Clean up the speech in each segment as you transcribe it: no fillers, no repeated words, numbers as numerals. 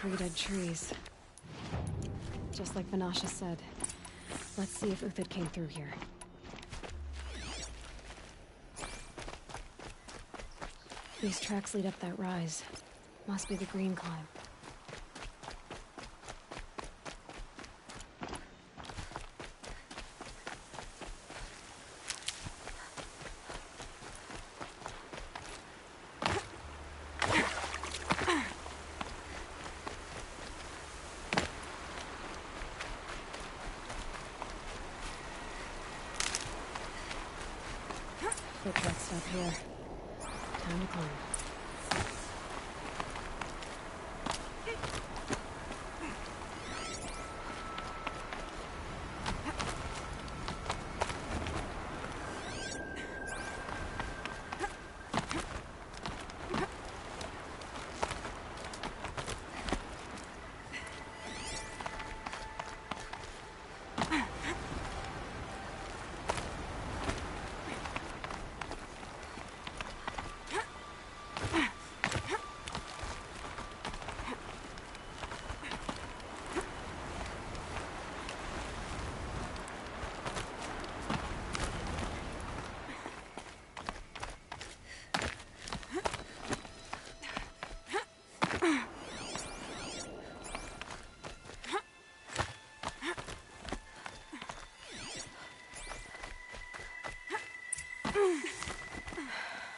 3 dead trees. Just like Vanasha said. Let's see if Uthid came through here. These tracks lead up that rise. Must be the green climb. Foottracks stop here. Time to climb.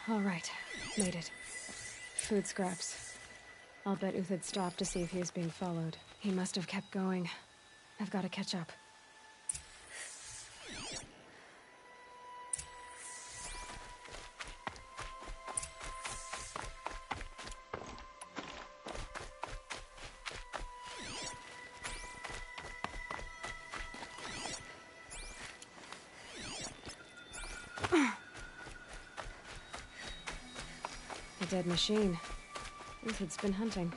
All right, made it. Food scraps. I'll bet Uthid stopped to see if he was being followed. He must have kept going. I've got to catch up. A dead machine. Uthid's been hunting.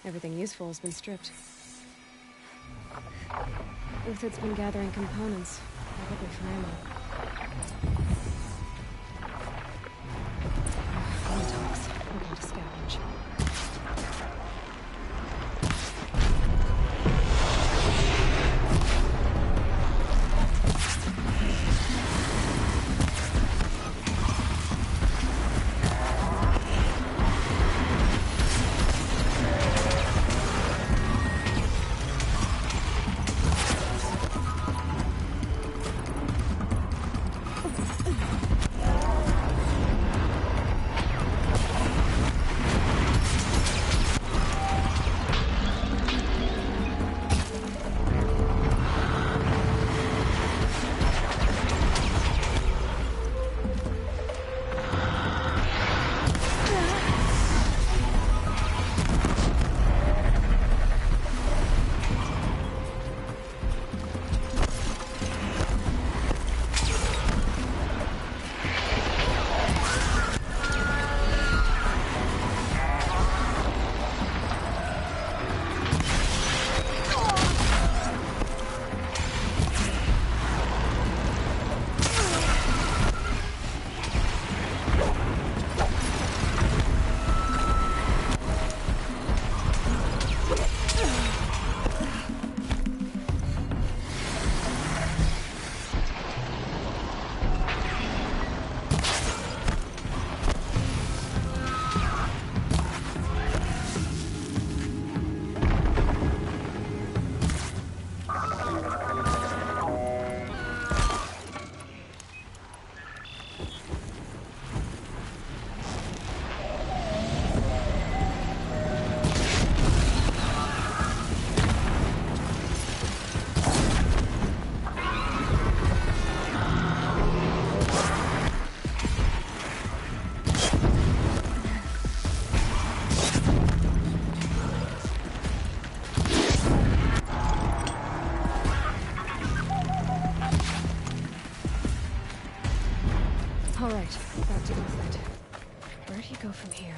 Everything useful has been stripped. Uthid's been gathering components, probably for ammo. Talks. We're going to scavenge. All right, back to Uthid. Where'd he go from here?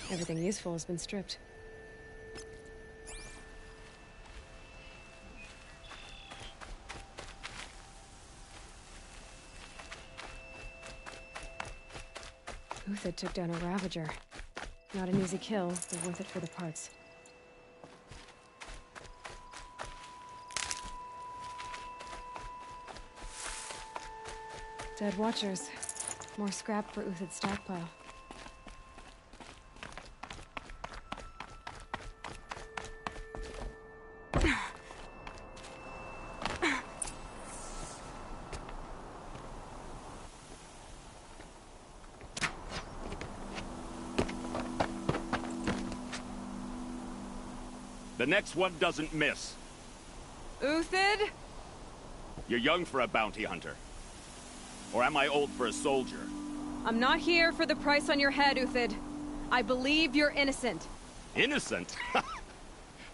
Everything useful has been stripped. Uthid took down a Ravager. Not an easy kill, but worth it for the parts. Dead Watchers. More scrap for Uthid's stockpile. The next one doesn't miss. Uthid? You're young for a bounty hunter. Or am I old for a soldier? I'm not here for the price on your head, Uthid. I believe you're innocent. Innocent?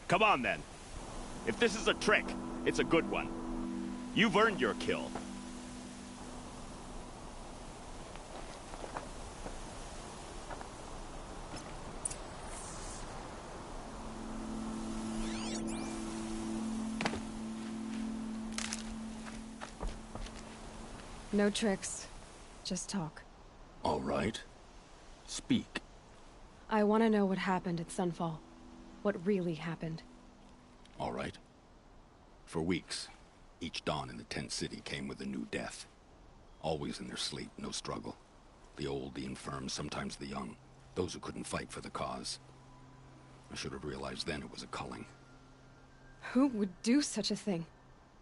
Come on, then. If this is a trick, it's a good one. You've earned your kill. No tricks. Just talk. All right. Speak. I want to know what happened at Sunfall. What really happened. All right. For weeks, each dawn in the tent city came with a new death. Always in their sleep, no struggle. The old, the infirm, sometimes the young. Those who couldn't fight for the cause. I should have realized then it was a culling. Who would do such a thing?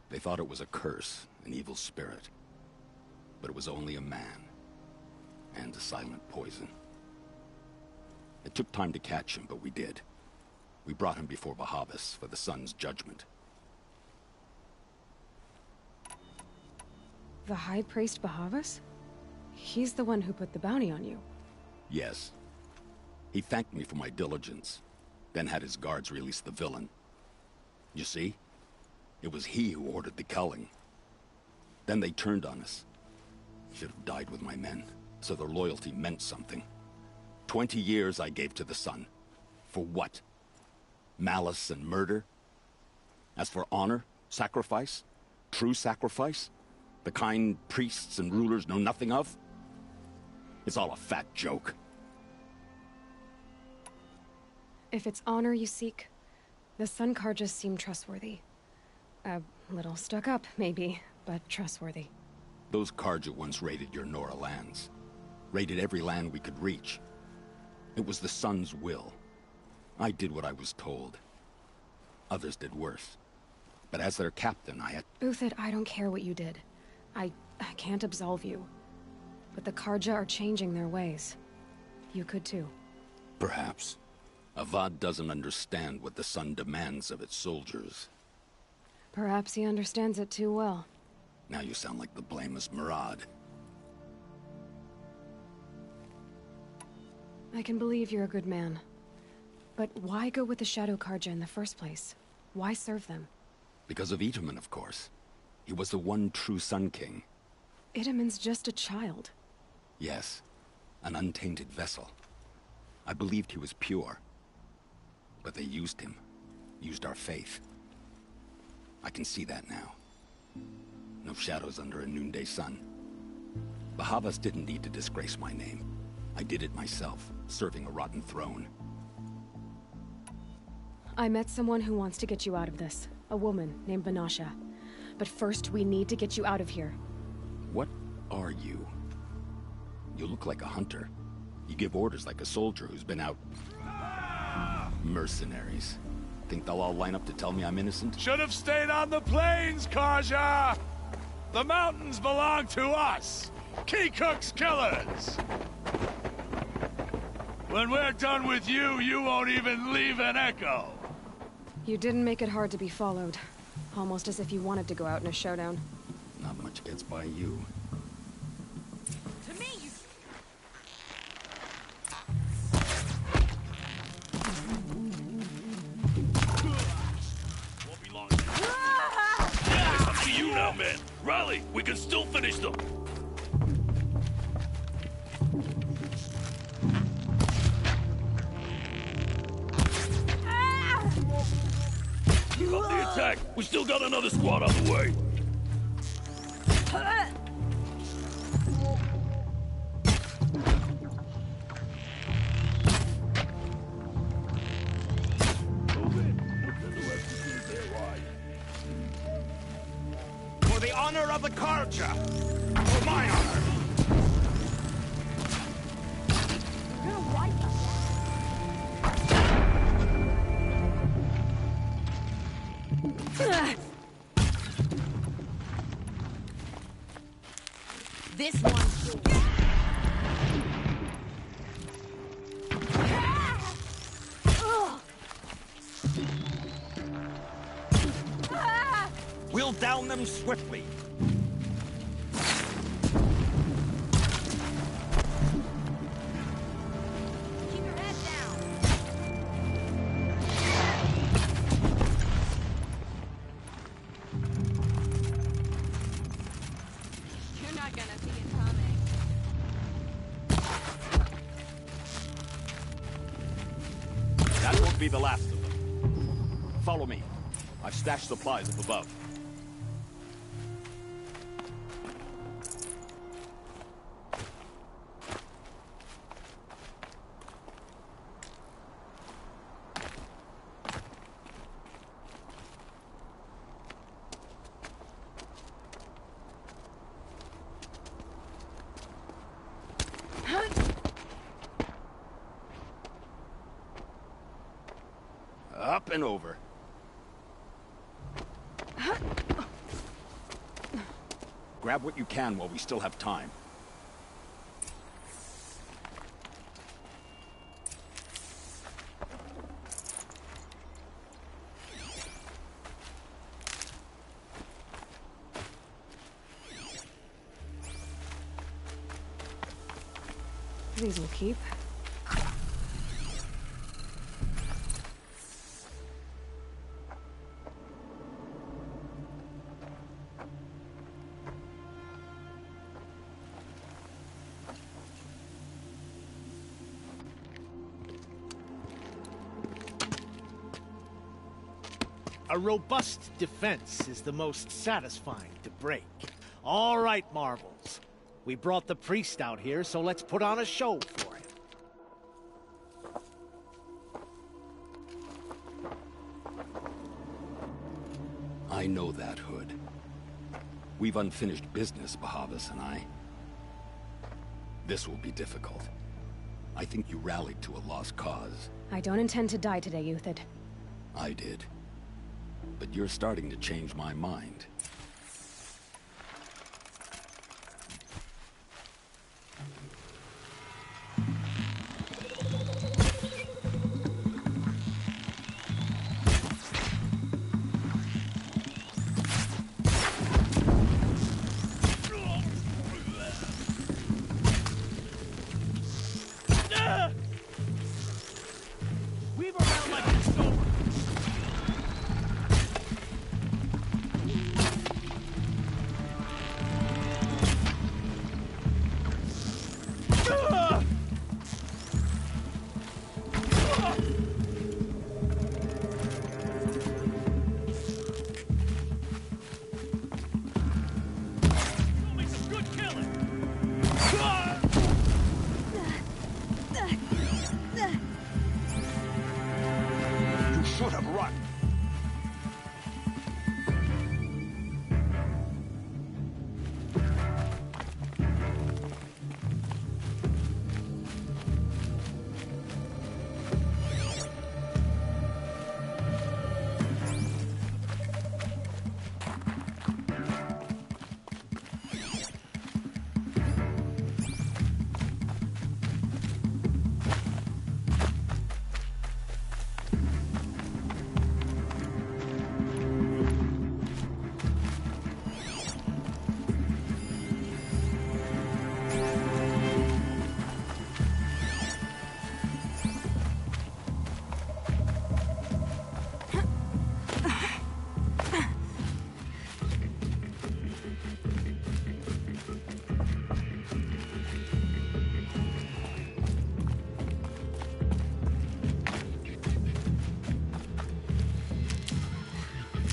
They thought it was a curse, an evil spirit. But it was only a man. And a silent poison. It took time to catch him, but we did. We brought him before Bahavas for the sun's judgment. The High Priest Bahavas? He's the one who put the bounty on you. Yes. He thanked me for my diligence, then had his guards release the villain. You see? It was he who ordered the culling. Then they turned on us. Should have died with my men, so their loyalty meant something. 20 years I gave to the sun. For what? Malice and murder? As for honor, sacrifice, true sacrifice, the kind priests and rulers know nothing of? It's all a fat joke. If it's honor you seek, the Sun Karjas seem trustworthy. A little stuck up, maybe, but trustworthy. Those Karja once raided your Nora lands. Raided every land we could reach. It was the Sun's will. I did what I was told. Others did worse. But as their captain, I had... Uthid, I don't care what you did. I can't absolve you. But the Karja are changing their ways. You could too. Perhaps. Avad doesn't understand what the Sun demands of its soldiers. Perhaps he understands it too well. Now you sound like the blameless Murad. I can believe you're a good man. But why go with the Shadow Karja in the first place? Why serve them? Because of Itaman, of course. He was the one true Sun King. Itaman's just a child. Yes. An untainted vessel. I believed he was pure. But they used him. Used our faith. I can see that now. No shadows under a noonday sun. Bahavas didn't need to disgrace my name. I did it myself, serving a rotten throne. I met someone who wants to get you out of this. A woman named Banasha. But first, we need to get you out of here. What are you? You look like a hunter. You give orders like a soldier who's been out... Mercenaries. Think they'll all line up to tell me I'm innocent? Should have stayed on the plains, Karja! The mountains belong to us! Keycook's killers! When we're done with you, you won't even leave an echo! You didn't make it hard to be followed. Almost as if you wanted to go out in a showdown. Not much gets by you. To me, you... Won't be long. Yeah, it's up to you now, man. Riley, we can still finish them. Keep up the attack. We still got another squad on the way. honor of the Karja! For my honor! You're right. This one's yours. We'll down them swiftly. Keep your head down. You're not gonna see it coming. That won't be the last of them. Follow me. I've stashed supplies up above. Up and over. Grab what you can while we still have time. These will keep. A robust defense is the most satisfying to break. All right, Marvels. We brought the priest out here, so let's put on a show for him. I know that, Hood. We've unfinished business, Bahavas and I. This will be difficult. I think you rallied to a lost cause. I don't intend to die today, Euthyd. I did. But you're starting to change my mind. Weave around like it's over. You should have run.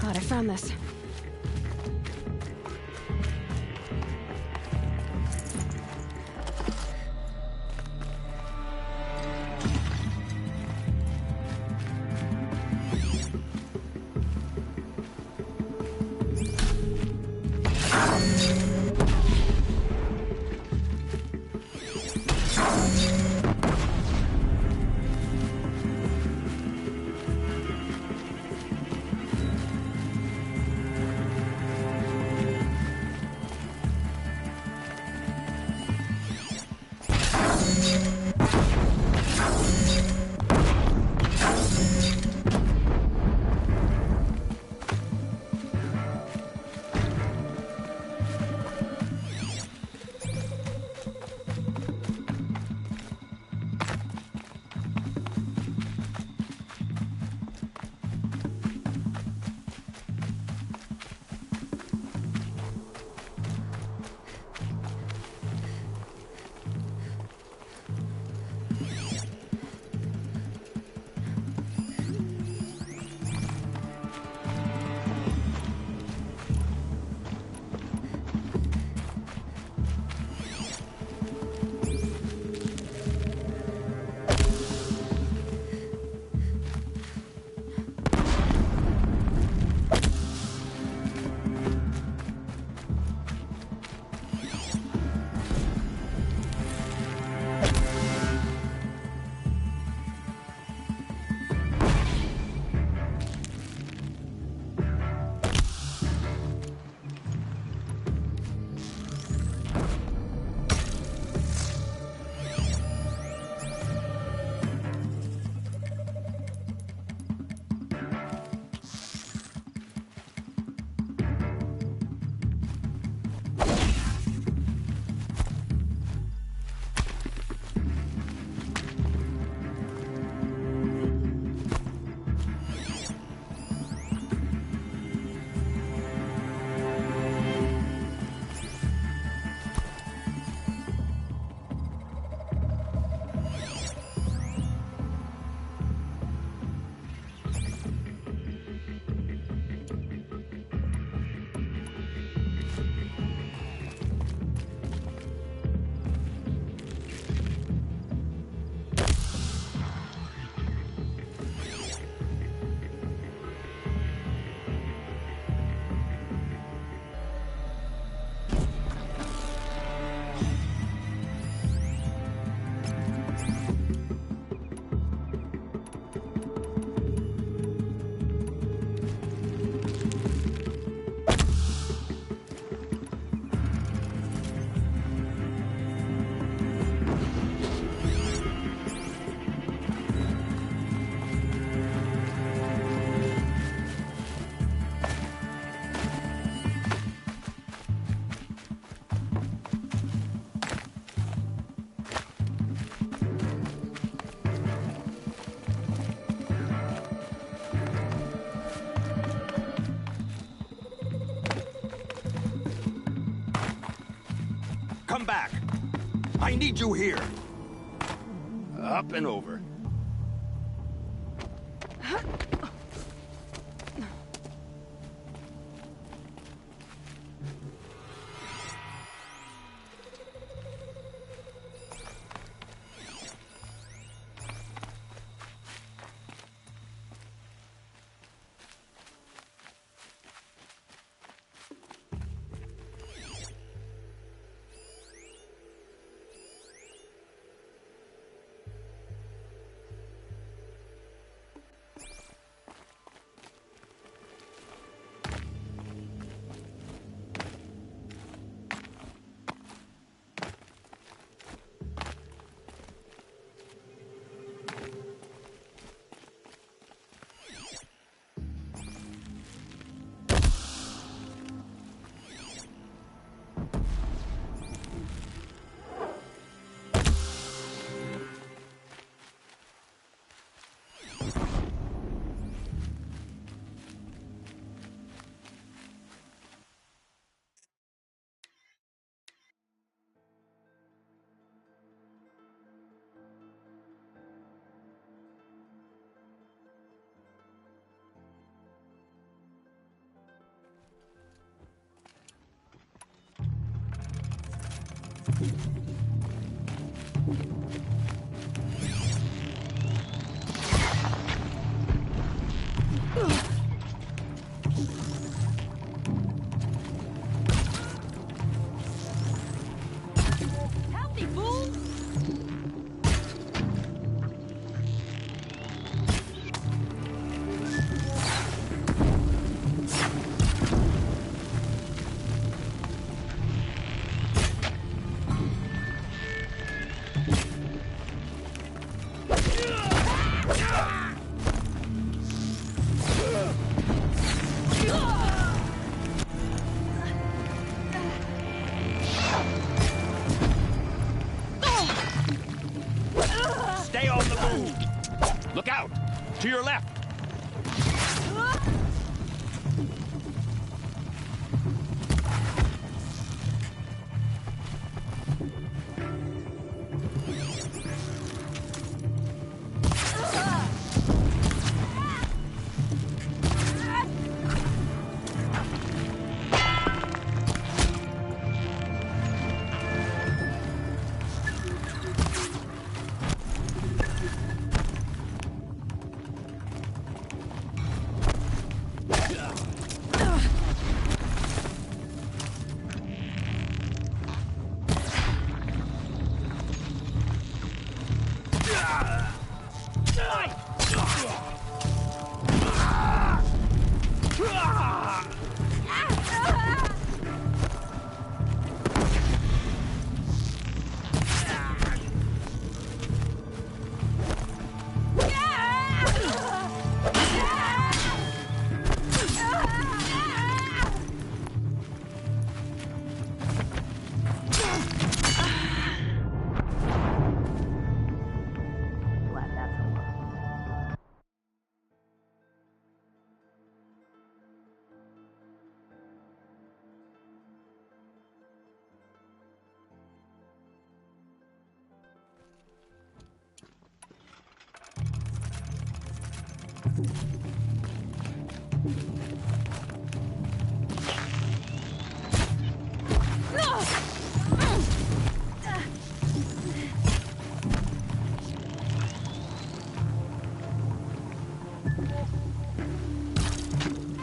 God, I found this. come back. I need you here. Up and over. Healthy, fool! Stay on the move. Look out. To your left.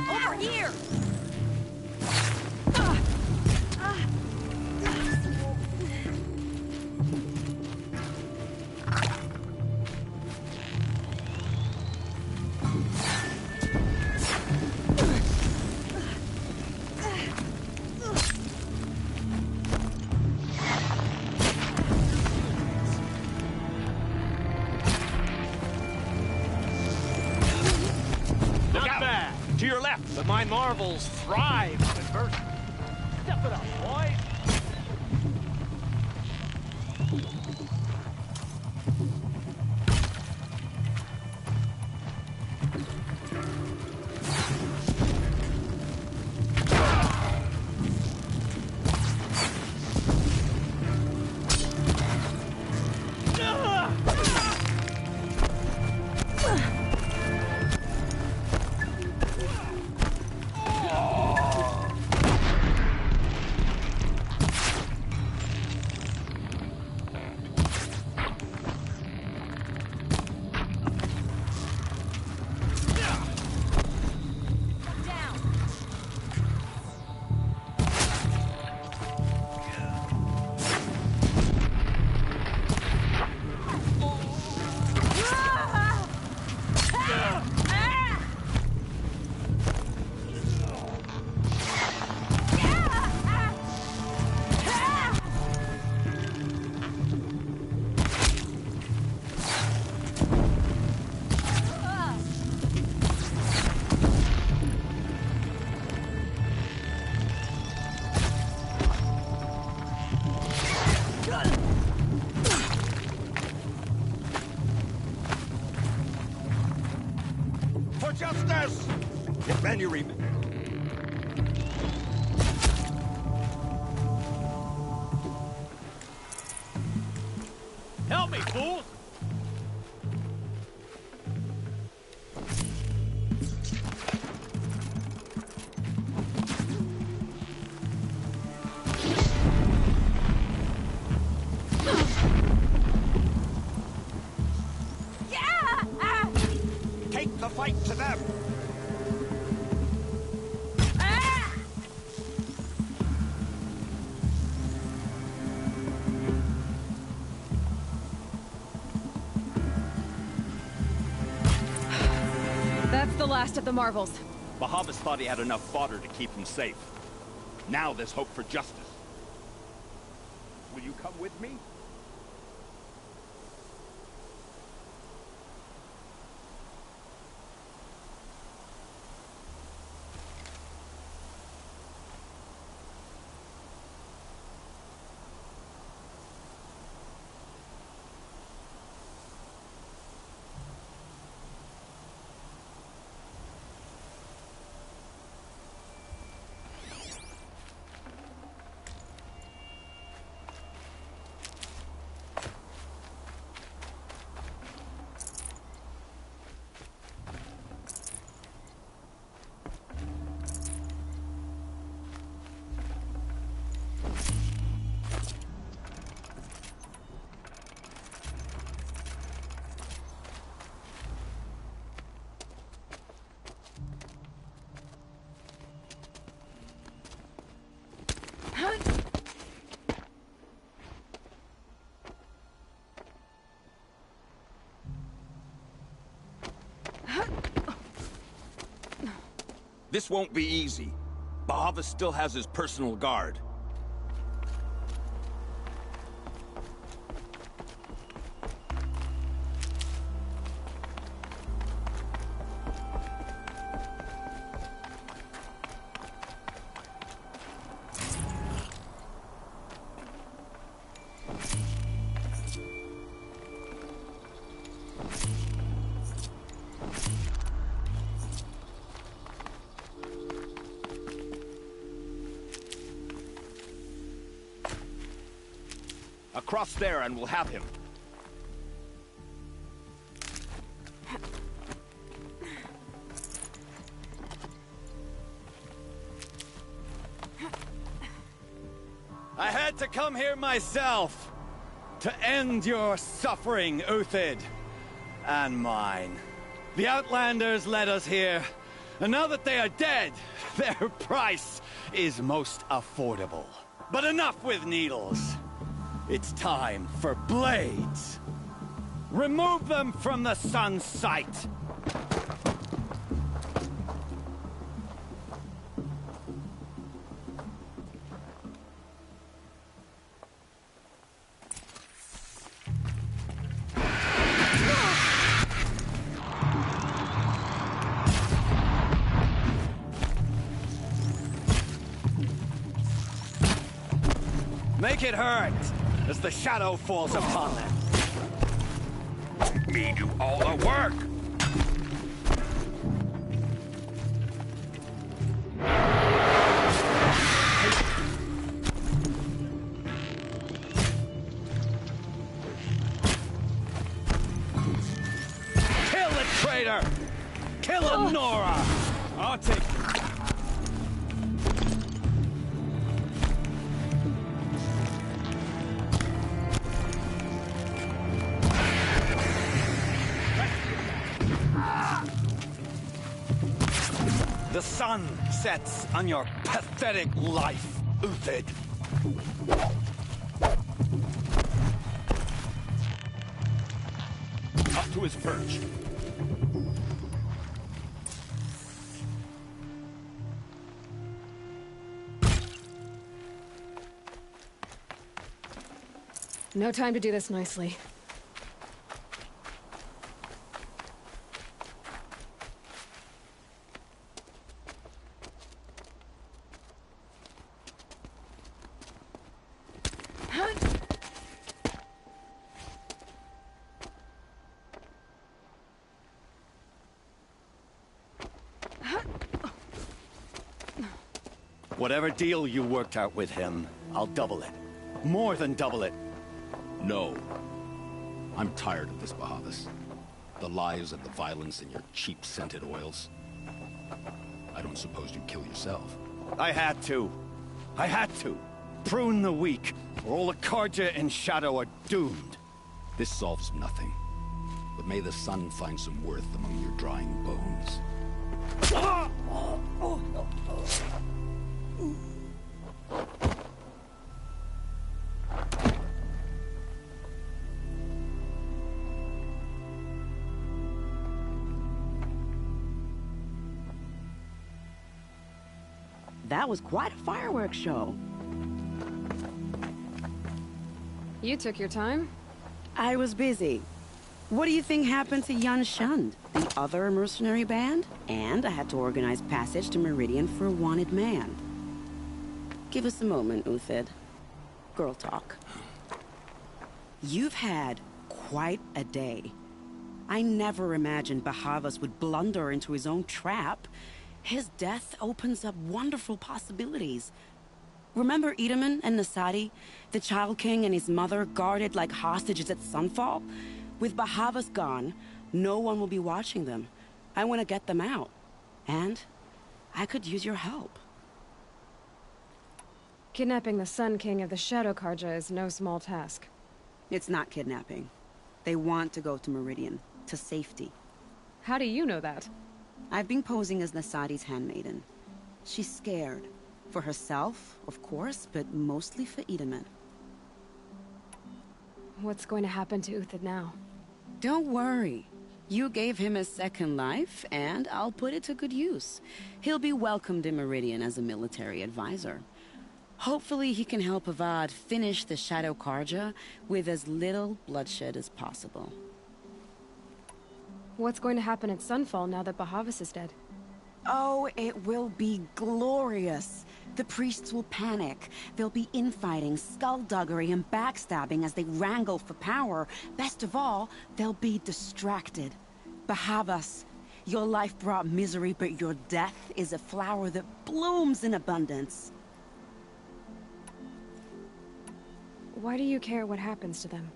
Over here! Look out. To your left. But my marvels thrive on adversity. Step it up, boys! For justice! If any Help me, fools! Take the fight to them! That's the last of the marvels. Bahavas thought he had enough fodder to keep him safe. Now there's hope for justice. Will you come with me? This won't be easy. Bahavas still has his personal guard. Across there and we'll have him. I had to come here myself to end your suffering, Uthid, and mine. The Outlanders led us here, and now that they are dead, their price is most affordable. But enough with needles. It's time for blades. Remove them from the sun's sight. Make it hurt as the shadow falls upon them. Me do all the work! Kill the traitor! Kill him, Nora! I'll take it. The sun sets on your pathetic life, Uthid. Up to his perch. No time to do this nicely. Whatever deal you worked out with him, I'll double it. More than double it. No. I'm tired of this, Bahavas. The lies and the violence and your cheap scented oils. I don't suppose you'd kill yourself. I had to. I had to. Prune the weak, or all the Karja in Shadow are doomed. This solves nothing. But may the sun find some worth among your drying bones. That was quite a fireworks show. You took your time? I was busy. What do you think happened to Yun Shund, the other mercenary band? And I had to organize passage to Meridian for a wanted man. Give us a moment, Uthid. Girl talk. You've had quite a day. I never imagined Bahavas would blunder into his own trap. His death opens up wonderful possibilities. Remember Edaman and Nasadi? The Child King and his mother guarded like hostages at Sunfall? With Bahavas gone, no one will be watching them. I want to get them out. And I could use your help. Kidnapping the Sun King of the Shadow Karja is no small task. It's not kidnapping. They want to go to Meridian, to safety. How do you know that? I've been posing as Nasadi's handmaiden. She's scared. For herself, of course, but mostly for Edaman. What's going to happen to Uthid now? Don't worry. You gave him a second life, and I'll put it to good use. He'll be welcomed in Meridian as a military advisor. Hopefully he can help Avad finish the Shadow Karja with as little bloodshed as possible. What's going to happen at Sunfall now that Bahavas is dead? Oh, it will be glorious. The priests will panic. There'll be infighting, skullduggery, and backstabbing as they wrangle for power. Best of all, they'll be distracted. Bahavas, your life brought misery, but your death is a flower that blooms in abundance. Why do you care what happens to them?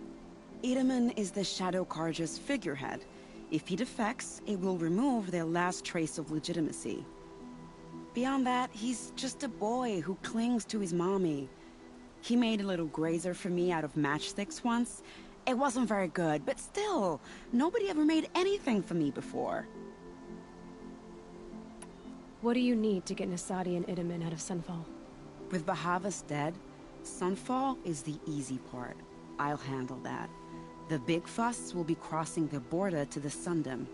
Edaman is the Shadow Karja's figurehead. If he defects, it will remove their last trace of legitimacy. Beyond that, he's just a boy who clings to his mommy. He made a little grazer for me out of matchsticks once. It wasn't very good, but still, nobody ever made anything for me before. What do you need to get Nasadi and Edaman out of Sunfall? With Bahavas dead, Sunfall is the easy part. I'll handle that. The big fuss will be crossing the border to the Sundom.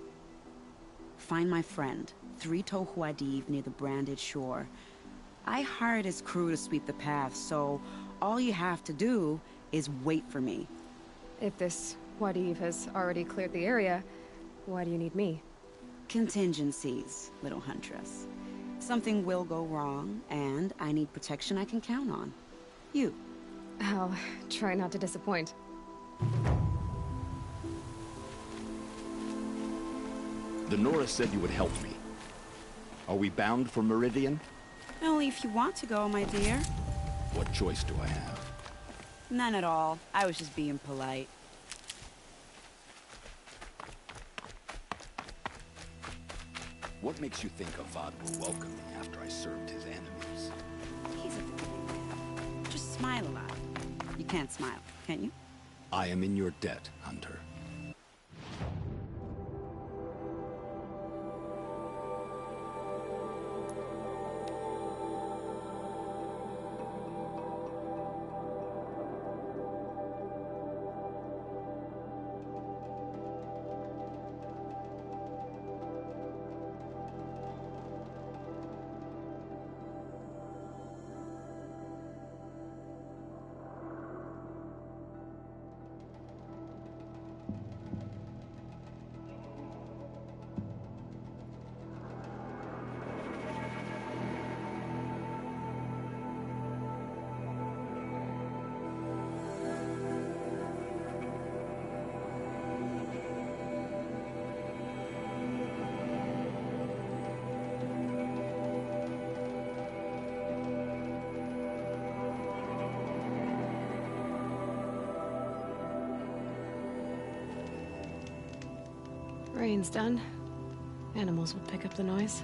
Find my friend, 3 Tohuadiv near the branded shore. I hired his crew to sweep the path, so all you have to do is wait for me. If this Wadiv has already cleared the area, why do you need me? Contingencies, little huntress. Something will go wrong, and I need protection I can count on. You. I'll try not to disappoint. The Nora said you would help me. Are we bound for Meridian? Only if you want to go, my dear. What choice do I have? None at all. I was just being polite. What makes you think Avad will welcome me after I served his enemies? He's a forgiving man. Just smile a lot. You can't smile, can you? I am in your debt, Hunter. Rain's done. Animals will pick up the noise.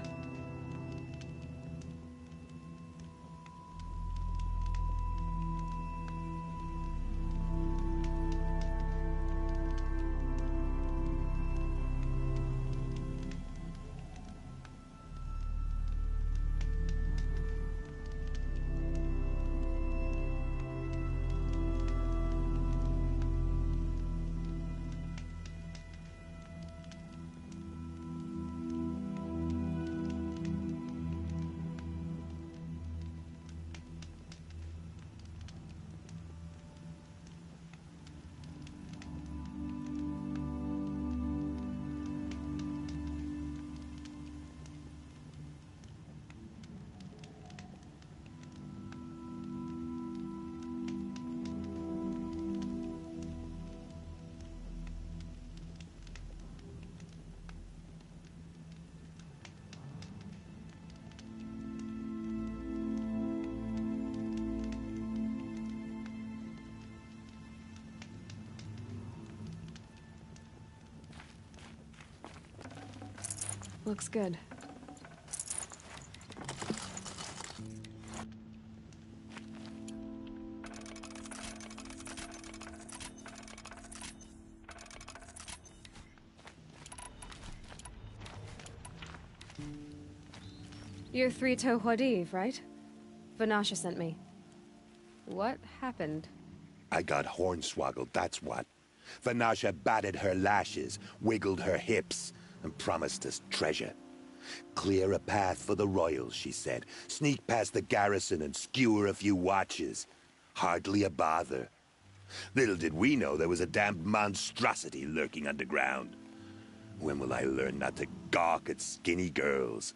Looks good. You're Three-Toe Huadiv, right? Vanasha sent me. What happened? I got hornswoggled, that's what. Vanasha batted her lashes, wiggled her hips, and promised us treasure. Clear a path for the royals, she said. Sneak past the garrison and skewer a few watches. Hardly a bother. Little did we know there was a damned monstrosity lurking underground. When will I learn not to gawk at skinny girls?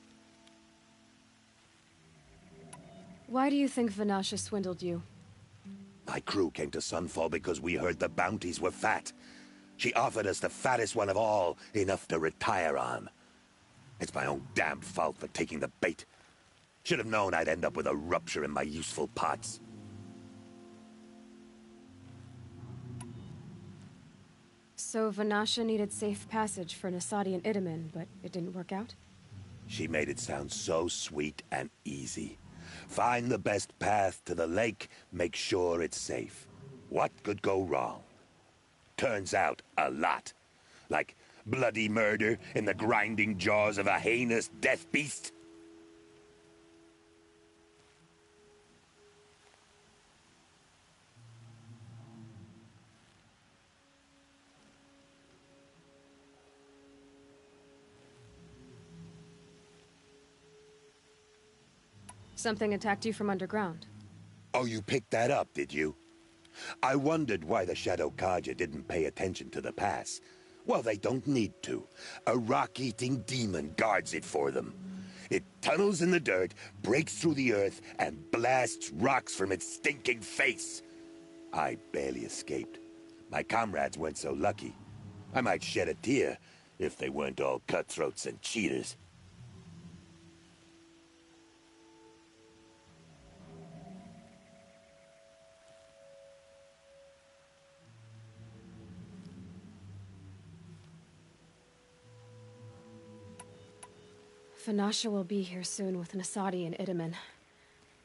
Why do you think Vanasha swindled you? My crew came to Sunfall because we heard the bounties were fat. She offered us the fattest one of all, enough to retire on. It's my own damned fault for taking the bait. Should have known I'd end up with a rupture in my useful parts. So Vanasha needed safe passage for Nasadi and Itamen, but it didn't work out? She made it sound so sweet and easy. Find the best path to the lake, make sure it's safe. What could go wrong? Turns out, a lot. Like bloody murder in the grinding jaws of a heinous death beast. Something attacked you from underground. Oh, you picked that up, did you? I wondered why the Shadow Kaja didn't pay attention to the pass. Well, they don't need to. A rock-eating demon guards it for them. It tunnels in the dirt, breaks through the earth, and blasts rocks from its stinking face. I barely escaped. My comrades weren't so lucky. I might shed a tear if they weren't all cutthroats and cheaters. Vanasha will be here soon with Nasadi and Itamen.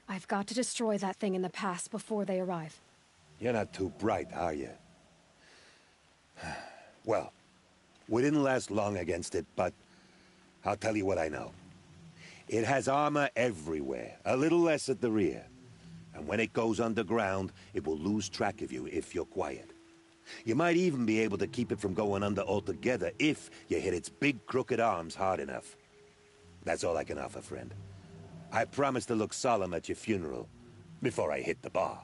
I've got to destroy that thing in the pass before they arrive. You're not too bright, are you? Well, we didn't last long against it, but I'll tell you what I know. It has armor everywhere, a little less at the rear. And when it goes underground, it will lose track of you if you're quiet. You might even be able to keep it from going under altogether if you hit its big crooked arms hard enough. That's all I can offer, friend. I promise to look solemn at your funeral before I hit the bar.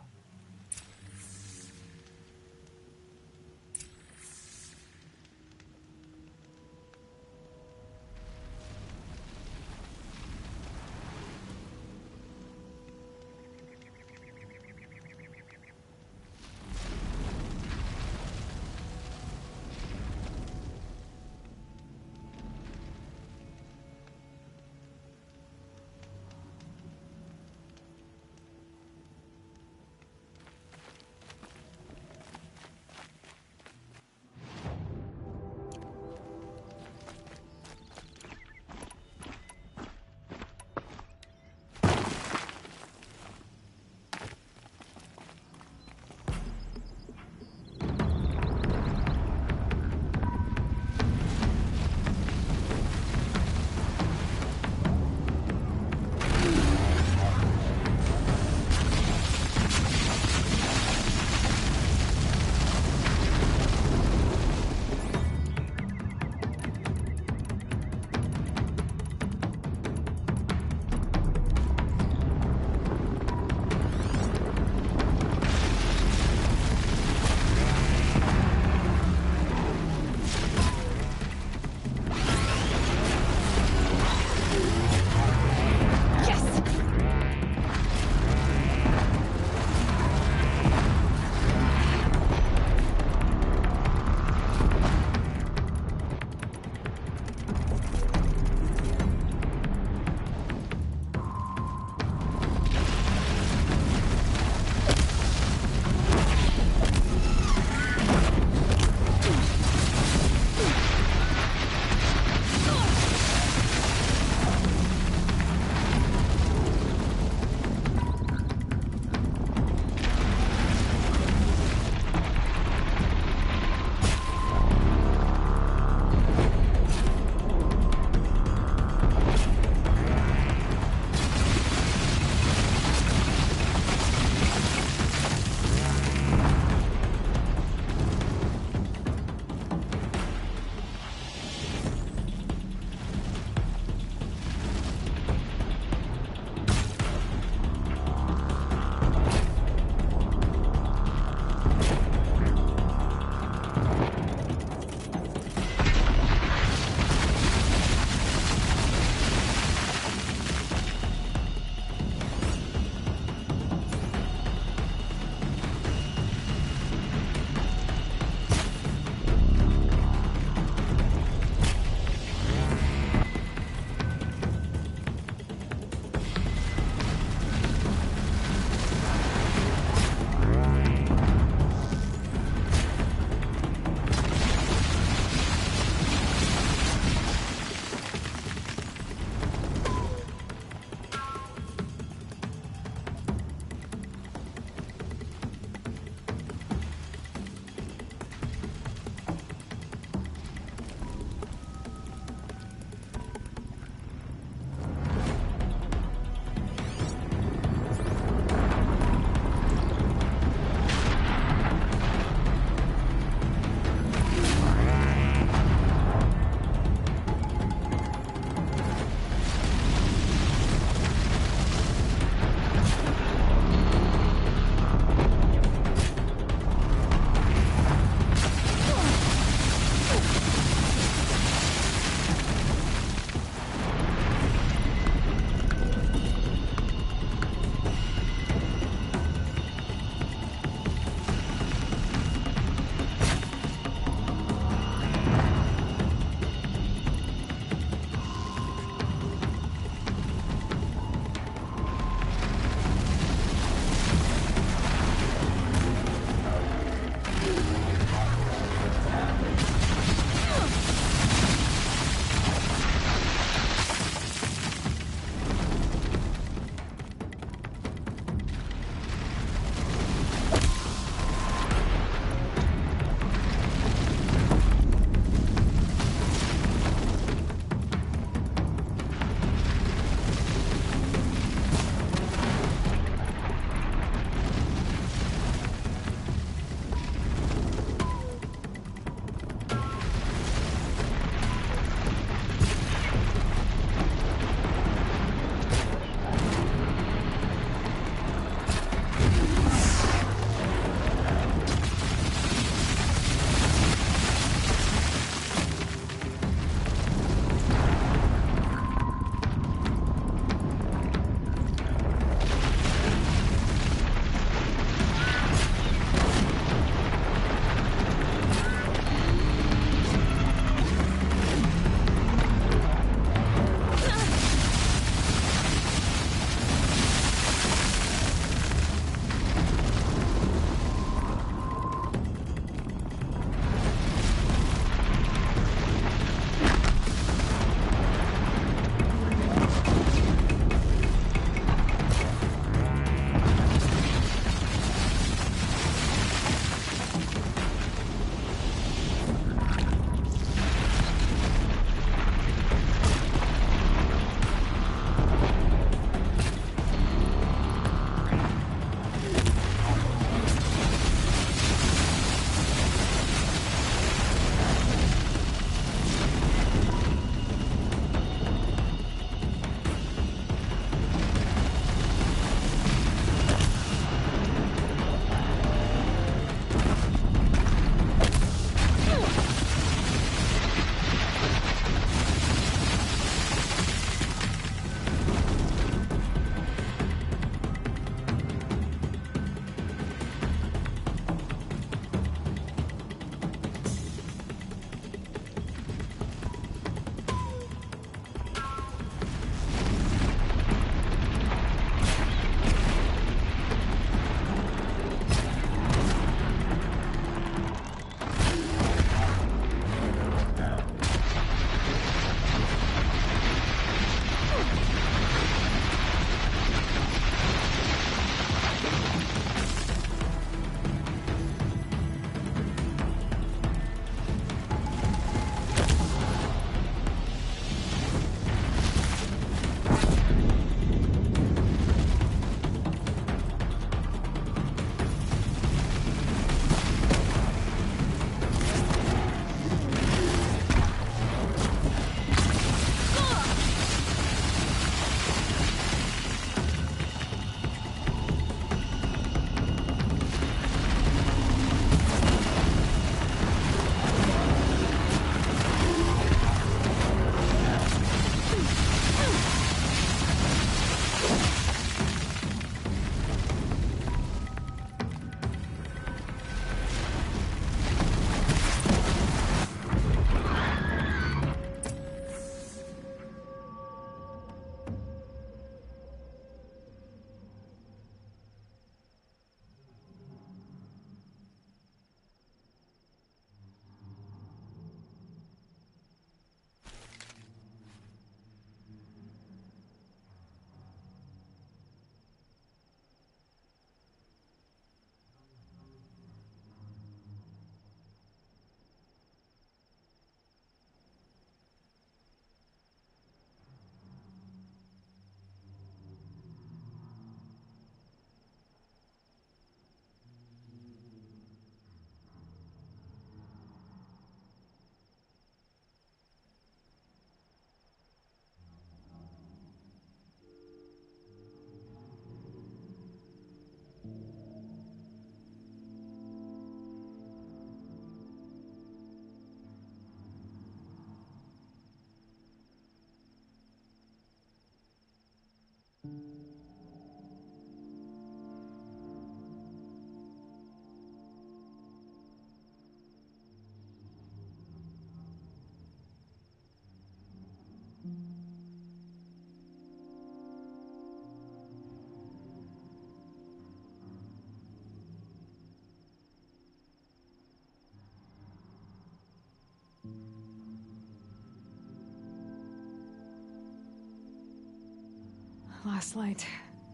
Last light.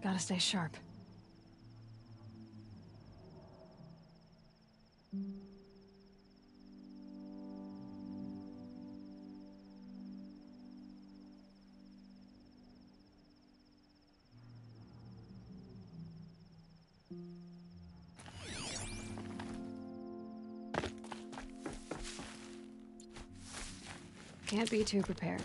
Gotta stay sharp. Can't be too prepared.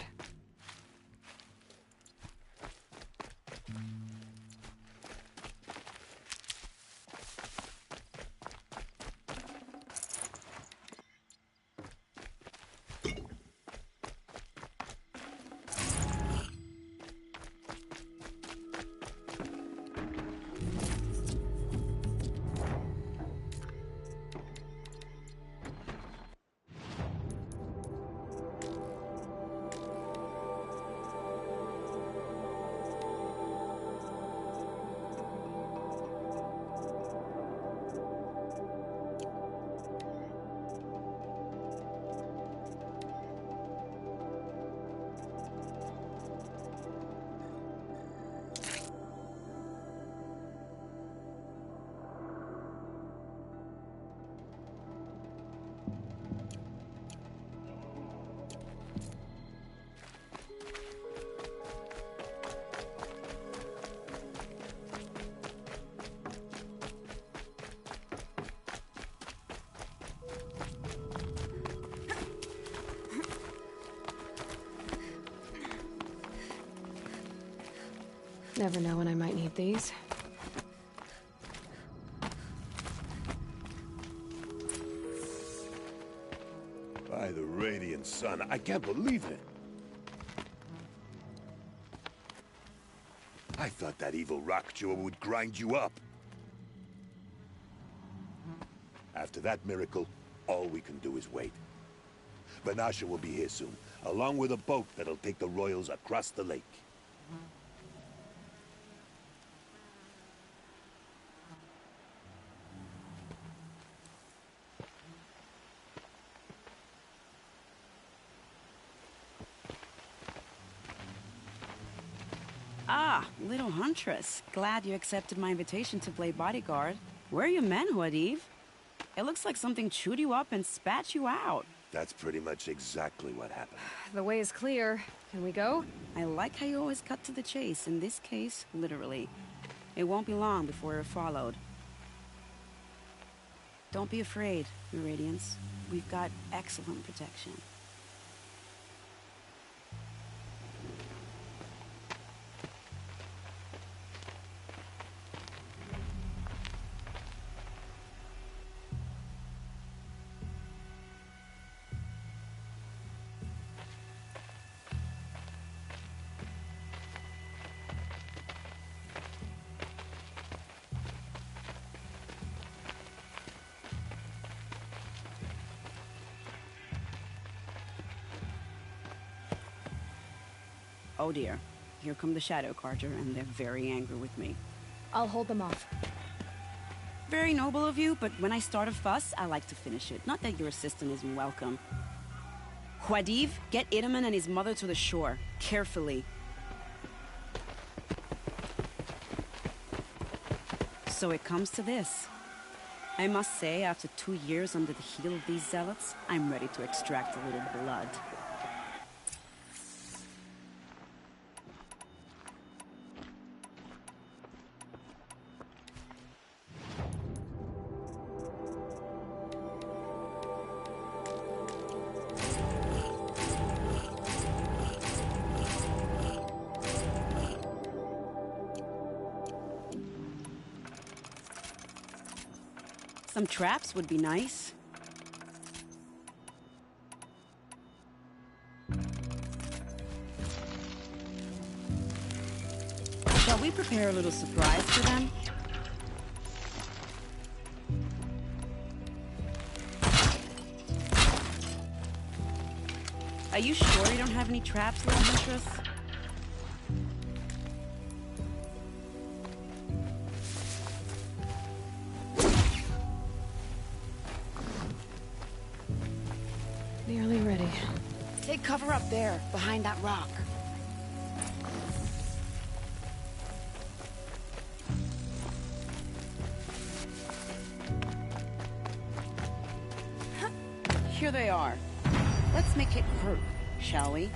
Never know when I might need these. By the radiant sun, I can't believe it. I thought that evil rock chewer would grind you up. After that miracle, all we can do is wait. Vanasha will be here soon, along with a boat that'll take the royals across the lake. Ah, little huntress. Glad you accepted my invitation to play bodyguard. Where are your men, Huadiv? It looks like something chewed you up and spat you out. That's pretty much exactly what happened. The way is clear. Can we go? I like how you always cut to the chase. In this case, literally. It won't be long before we're followed. Don't be afraid, Meridians. We've got excellent protection. Oh dear. Here come the Shadow Carter, and they're very angry with me. I'll hold them off. Very noble of you, but when I start a fuss, I like to finish it. Not that your assistant isn't welcome. Huadiv, get Itaman and his mother to the shore. Carefully. So it comes to this. I must say, after 2 years under the heel of these zealots, I'm ready to extract a little blood. Some traps would be nice. Shall we prepare a little surprise for them? Are you sure you don't have any traps, little huntress? Nearly ready. Take cover up there, behind that rock. here they are. Let's make it hurt, shall we?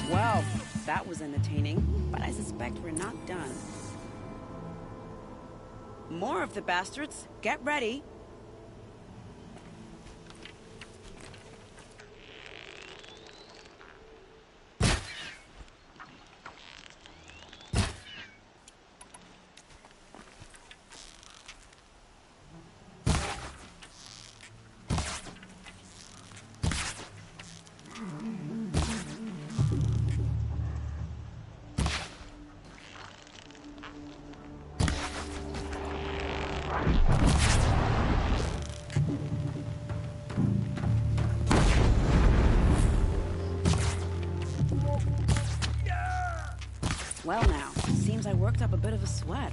Well, that was entertaining, but I suspect we're not done. More of the bastards. Get ready. Well now, seems I worked up a bit of a sweat.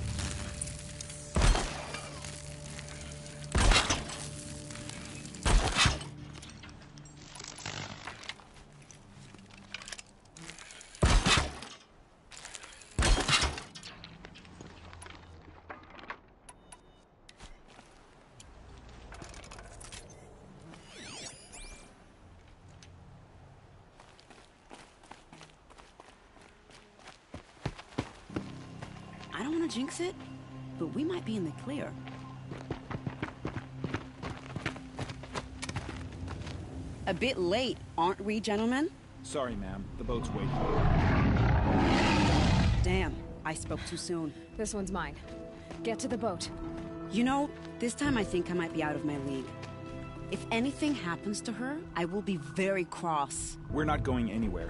I don't want to jinx it, but we might be in the clear. A bit late, aren't we, gentlemen? Sorry, ma'am. The boat's waiting. Damn, I spoke too soon. This one's mine. Get to the boat. You know, this time I think I might be out of my league. If anything happens to her, I will be very cross. We're not going anywhere.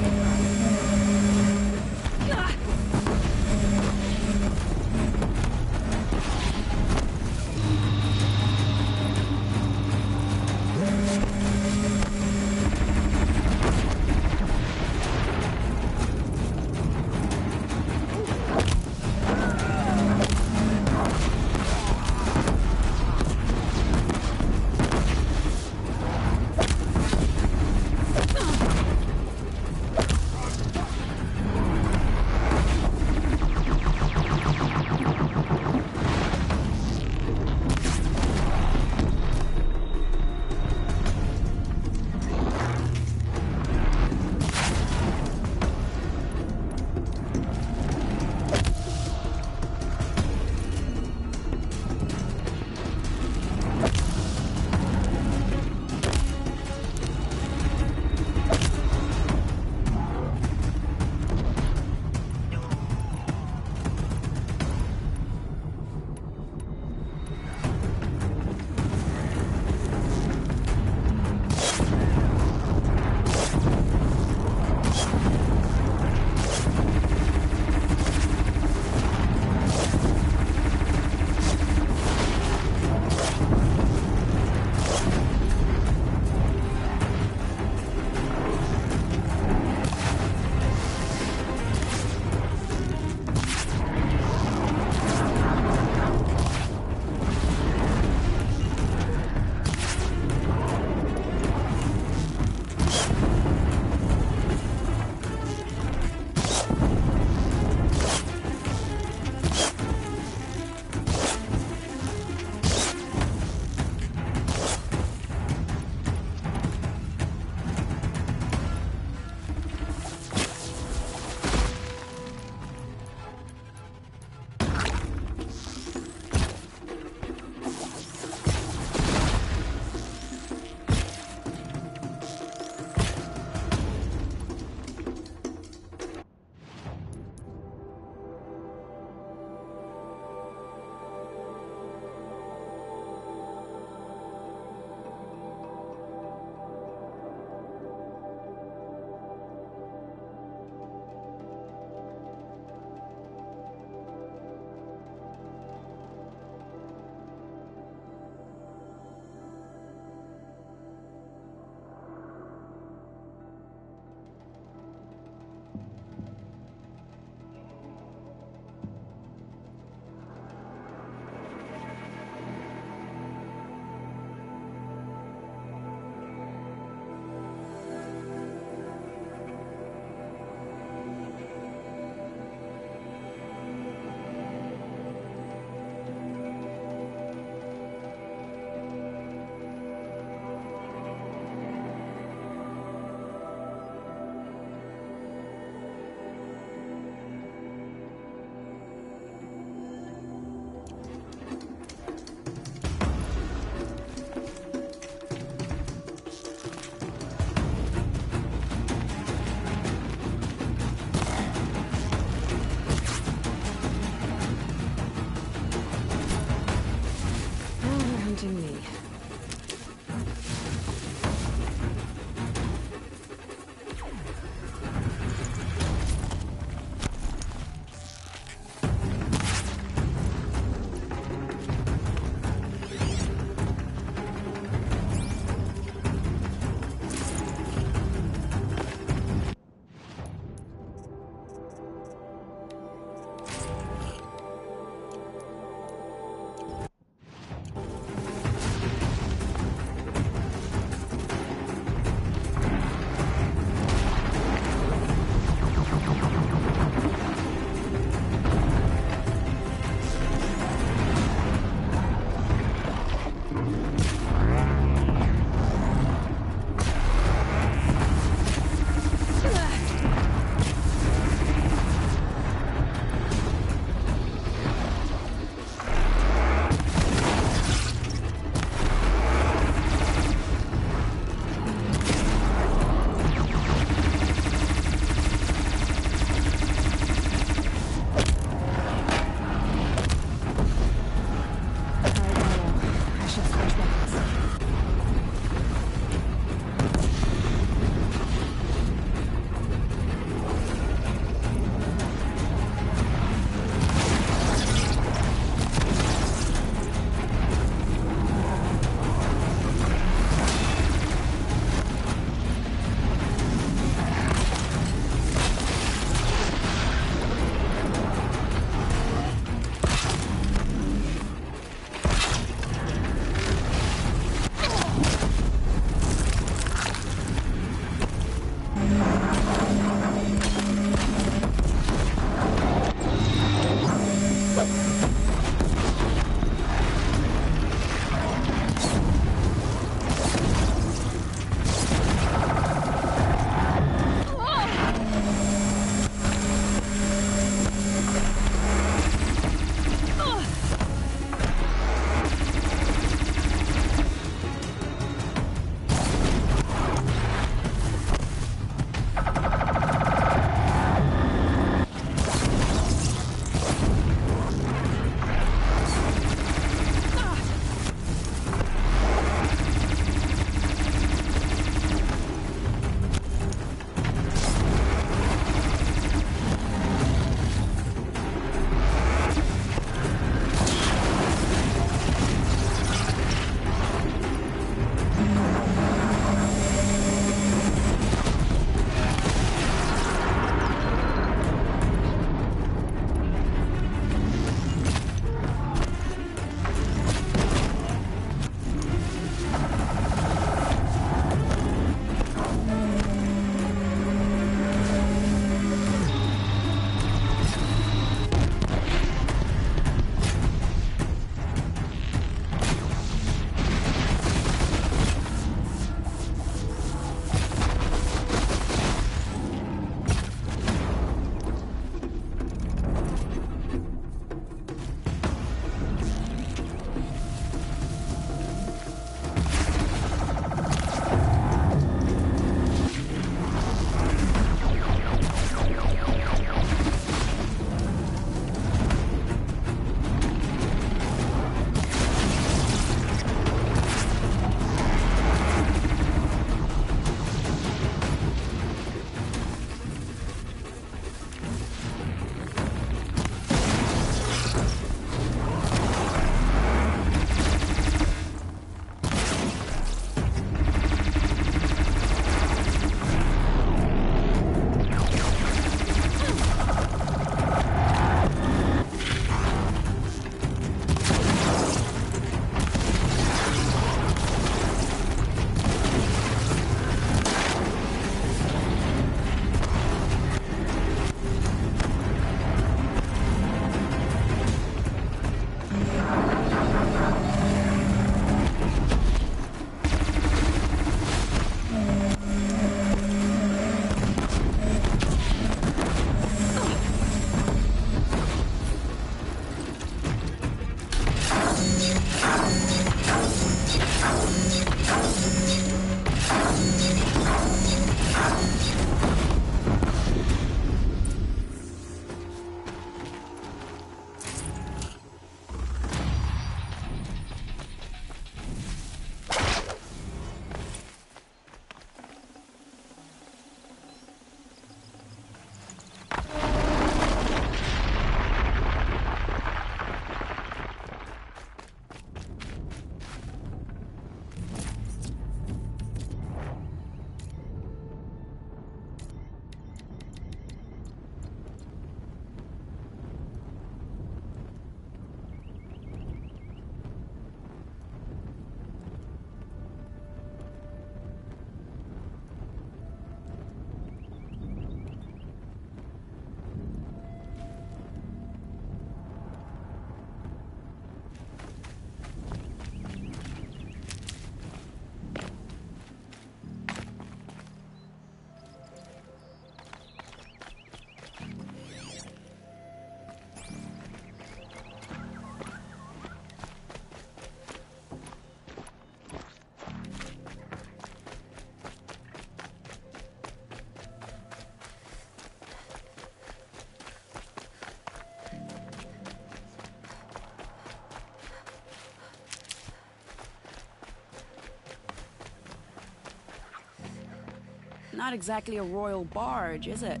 Not exactly a royal barge, is it?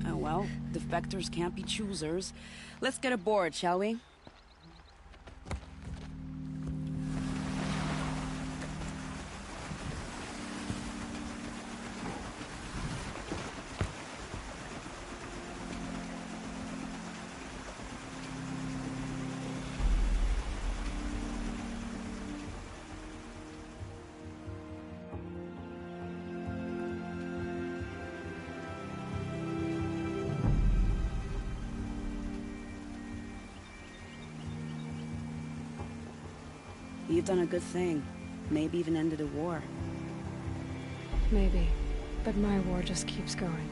Oh well, defectors can't be choosers. Let's get aboard, shall we? You've done a good thing. Maybe even ended a war. Maybe. But my war just keeps going.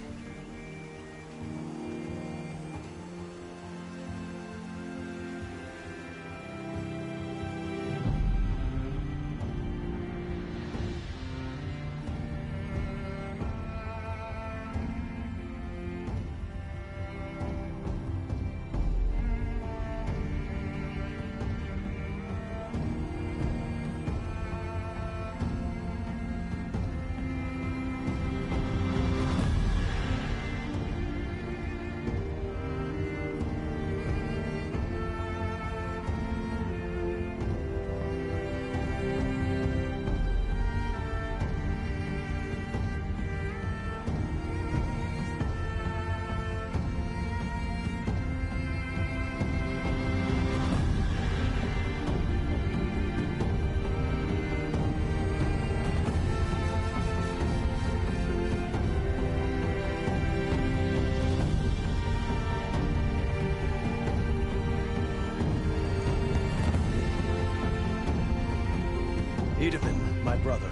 Edelman, my brother,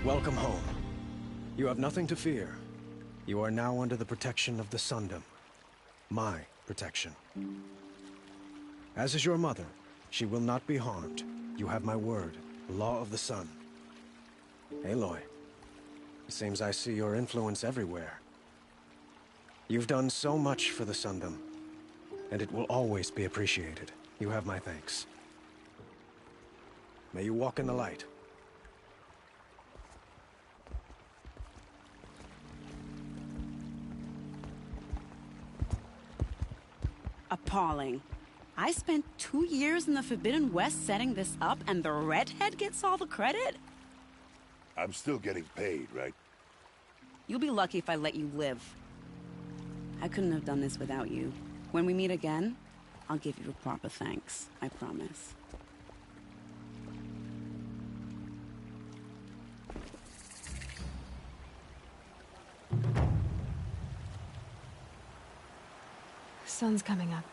welcome home. You have nothing to fear. You are now under the protection of the Sundom. My protection. As is your mother, she will not be harmed. You have my word, the law of the sun. Aloy, it seems I see your influence everywhere. You've done so much for the Sundom, and it will always be appreciated. You have my thanks. May you walk in the light. Appalling. I spent 2 years in the Forbidden West setting this up, and the redhead gets all the credit? I'm still getting paid, right? You'll be lucky if I let you live. I couldn't have done this without you. When we meet again, I'll give you a proper thanks. I promise. Sun's coming up.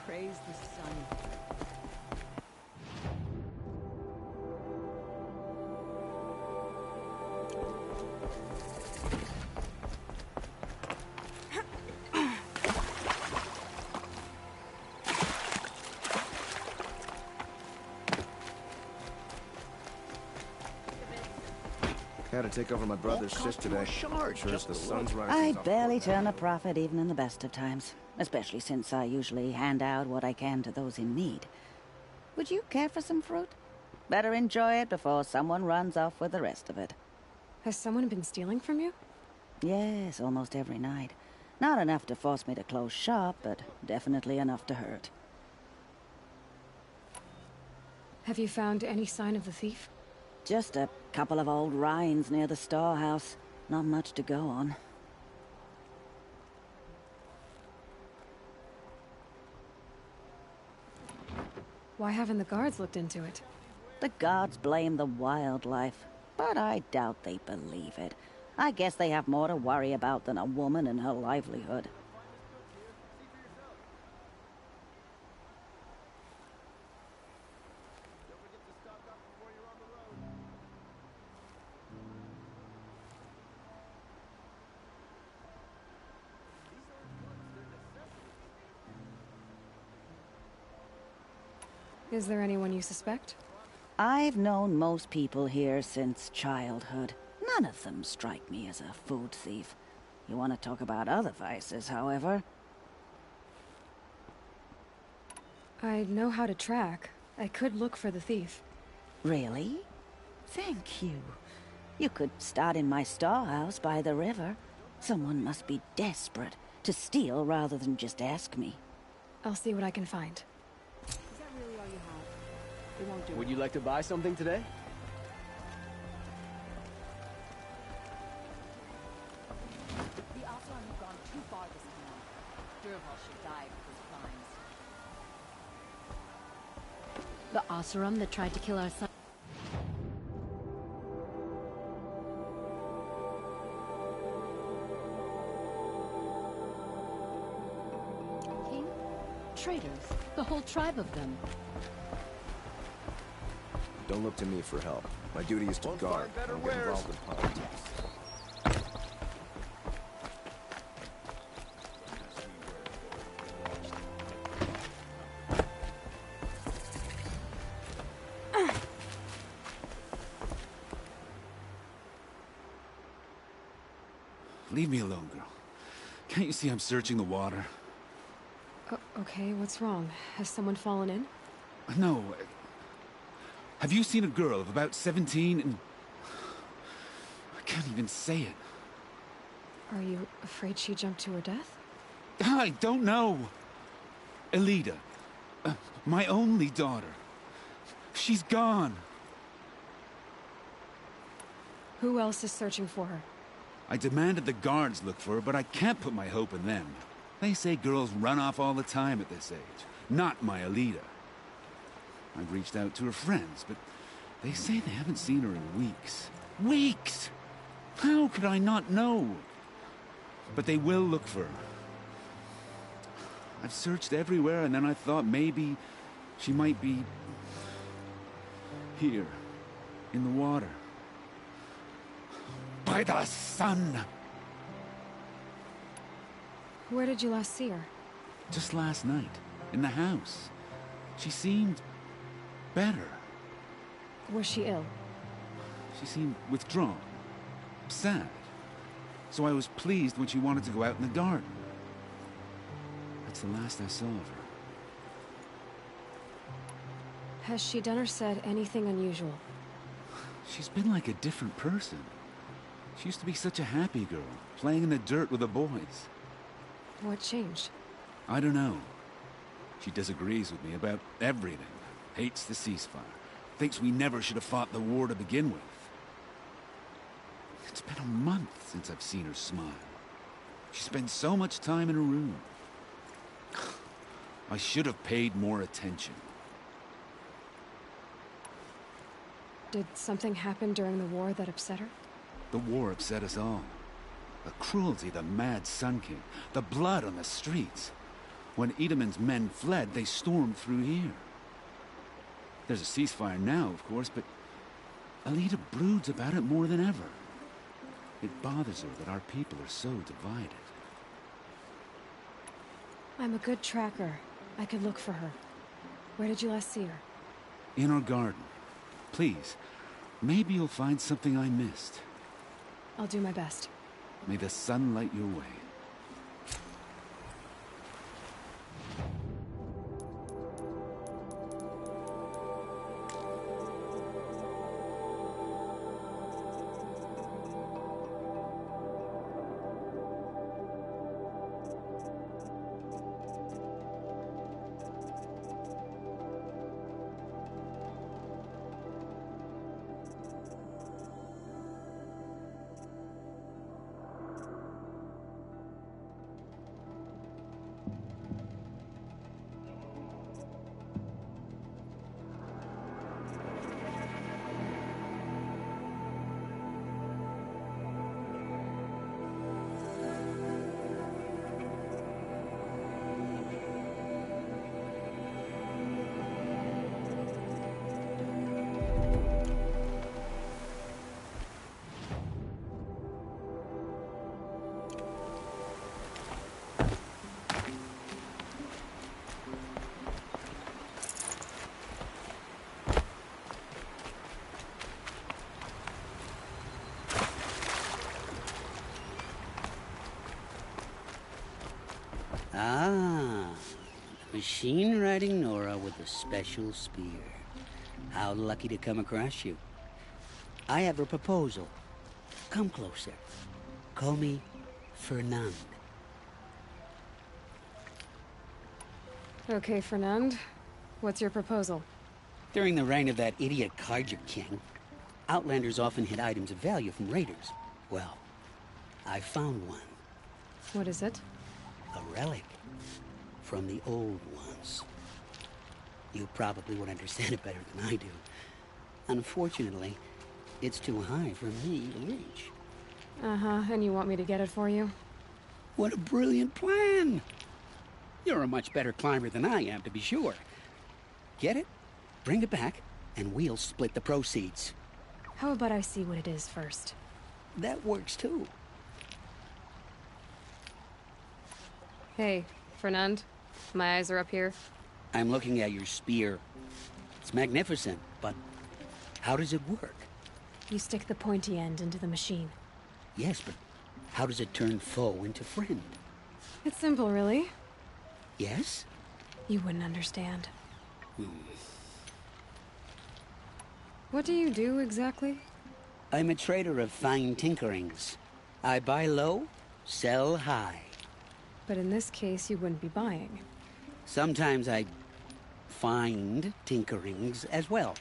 Praise the sun. Had to take over my brother's shift today. Sure, the sun's rising. I barely turn a profit even in the best of times, especially since I usually hand out what I can to those in need. Would you care for some fruit? Better enjoy it before someone runs off with the rest of it. Has someone been stealing from you? Yes, almost every night. Not enough to force me to close shop, but definitely enough to hurt. Have you found any sign of the thief? Just a couple of old rinds near the storehouse. Not much to go on. Why haven't the guards looked into it? The gods blame the wildlife. but I doubt they believe it. I guess they have more to worry about than a woman and her livelihood. Is there anyone you suspect? I've known most people here since childhood. None of them strike me as a food thief. You want to talk about other vices, however? I know how to track. I could look for the thief. Really? Thank you. You could start in my storehouse by the river. Someone must be desperate to steal rather than just ask me. I'll see what I can find. Would you like to buy something today? The Oseram have gone too far this time. Dervahl should die for his crimes. The Oseram that tried to kill our son. King? Traitors. The whole tribe of them. Don't look to me for help. My duty is to guard. I don't get involved in politics. Leave me alone, girl. Can't you see I'm searching the water? Okay, what's wrong? Has someone fallen in? No. Have you seen a girl of about 17 and... I can't even say it. Are you afraid she jumped to her death? I don't know. Elida. My only daughter. She's gone. Who else is searching for her? I demanded the guards look for her, but I can't put my hope in them. They say girls run off all the time at this age. Not my Elida. I've reached out to her friends, but they say they haven't seen her in weeks. Weeks! How could I not know? But they will look for her. I've searched everywhere, and then I thought maybe she might be... here, in the water. By the sun! Where did you last see her? Just last night, in the house. She seemed... better. Was she ill? She seemed withdrawn, sad. So I was pleased when she wanted to go out in the garden. That's the last I saw of her. Has she done or said anything unusual? She's been like a different person. She used to be such a happy girl, playing in the dirt with the boys. What changed? I don't know. She disagrees with me about everything. Hates the ceasefire. Thinks we never should have fought the war to begin with. It's been a month since I've seen her smile. She spends so much time in her room. I should have paid more attention. Did something happen during the war that upset her? The war upset us all. The cruelty of the mad Sun King. The blood on the streets. When Edamon's men fled, they stormed through here. There's a ceasefire now, of course, but Elida broods about it more than ever. It bothers her that our people are so divided. I'm a good tracker. I could look for her. Where did you last see her? In our garden. Please, maybe you'll find something I missed. I'll do my best. May the sun light your way. Ah, machine-riding Nora with a special spear. How lucky to come across you. I have a proposal. Come closer. Call me Fernand. Okay, Fernand. What's your proposal? During the reign of that idiot Carja King, Outlanders often hid items of value from raiders. Well, I found one. What is it? A relic from the old ones. You probably would understand it better than I do. Unfortunately, it's too high for me to reach. Uh-huh, and you want me to get it for you? What a brilliant plan! You're a much better climber than I am, to be sure. Get it, bring it back, and we'll split the proceeds. How about I see what it is first? That works too. Hey, Fernand. My eyes are up here. I'm looking at your spear. It's magnificent, but how does it work? You stick the pointy end into the machine. Yes, but how does it turn foe into friend? It's simple, really. Yes? You wouldn't understand. What do you do, exactly? I'm a trader of fine tinkerings. I buy low, sell high. But in this case, you wouldn't be buying. Sometimes I find tinkerings as well.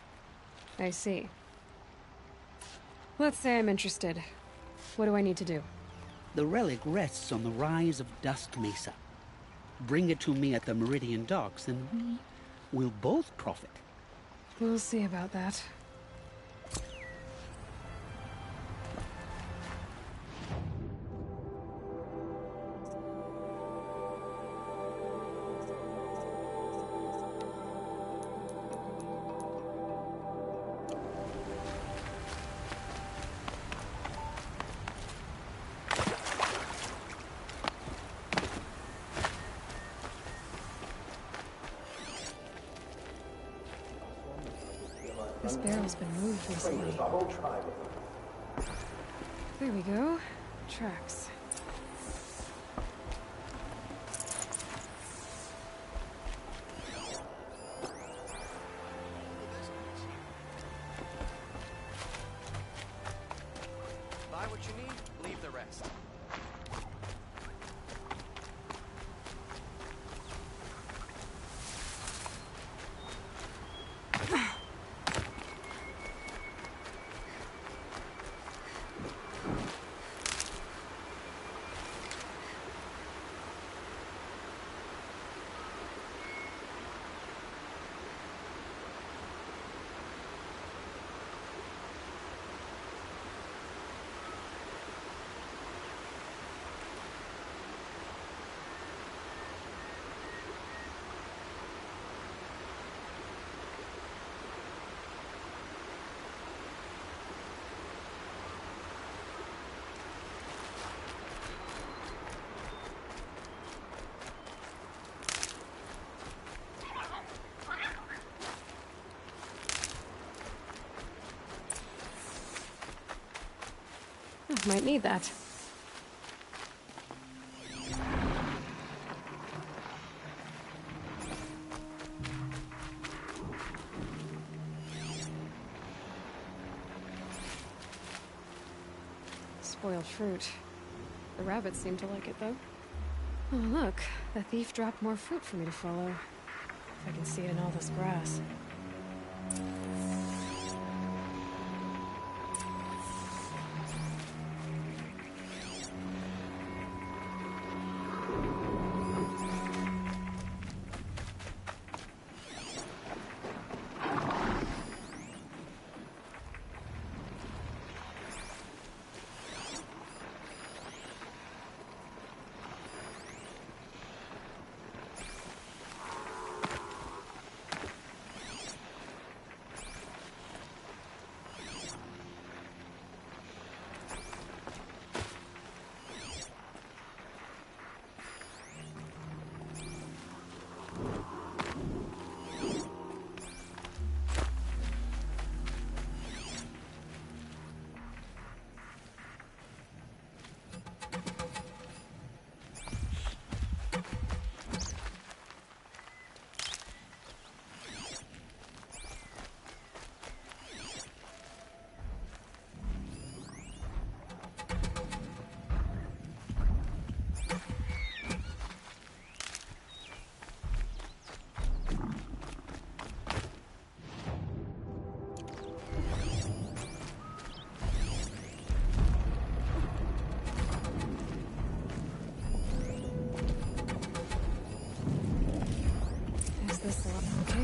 I see. Let's say I'm interested. What do I need to do? The relic rests on the rise of Dust Mesa. Bring it to me at the Meridian docks, and we will both profit. We'll see about that. This barrel's been moved recently. There we go. Tracks. Buy what you need, leave the rest. Might need that. Spoiled fruit. The rabbits seem to like it, though. Oh, look. The thief dropped more fruit for me to follow. If I can see it in all this grass.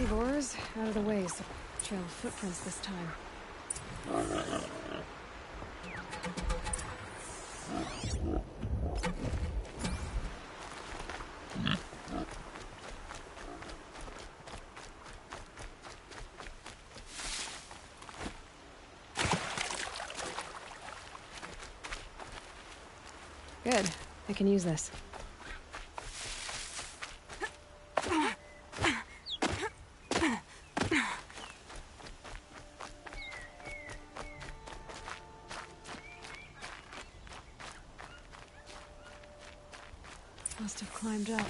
Leave oars out of the way, so trail of footprints this time. Good. I can use this. Must have climbed up.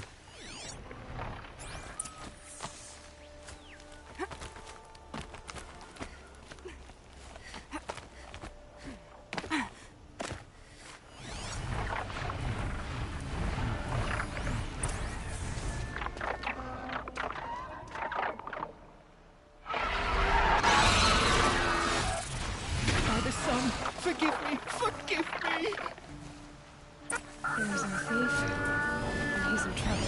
Father, son, forgive me, forgive me! There's our thief, and he's in trouble.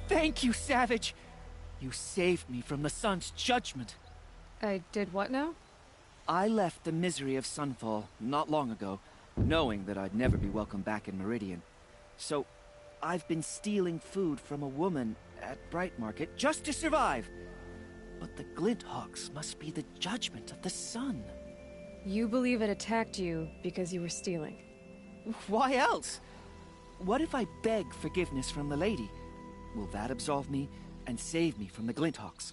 Thank you, Savage! You saved me from the sun's judgment. I did what now? I left the misery of Sunfall not long ago, knowing that I'd never be welcome back in Meridian. So, I've been stealing food from a woman at Bright Market just to survive. But the Glinthawks must be the judgment of the sun. You believe it attacked you because you were stealing? Why else? What if I beg forgiveness from the lady? Will that absolve me and save me from the Glinthawks?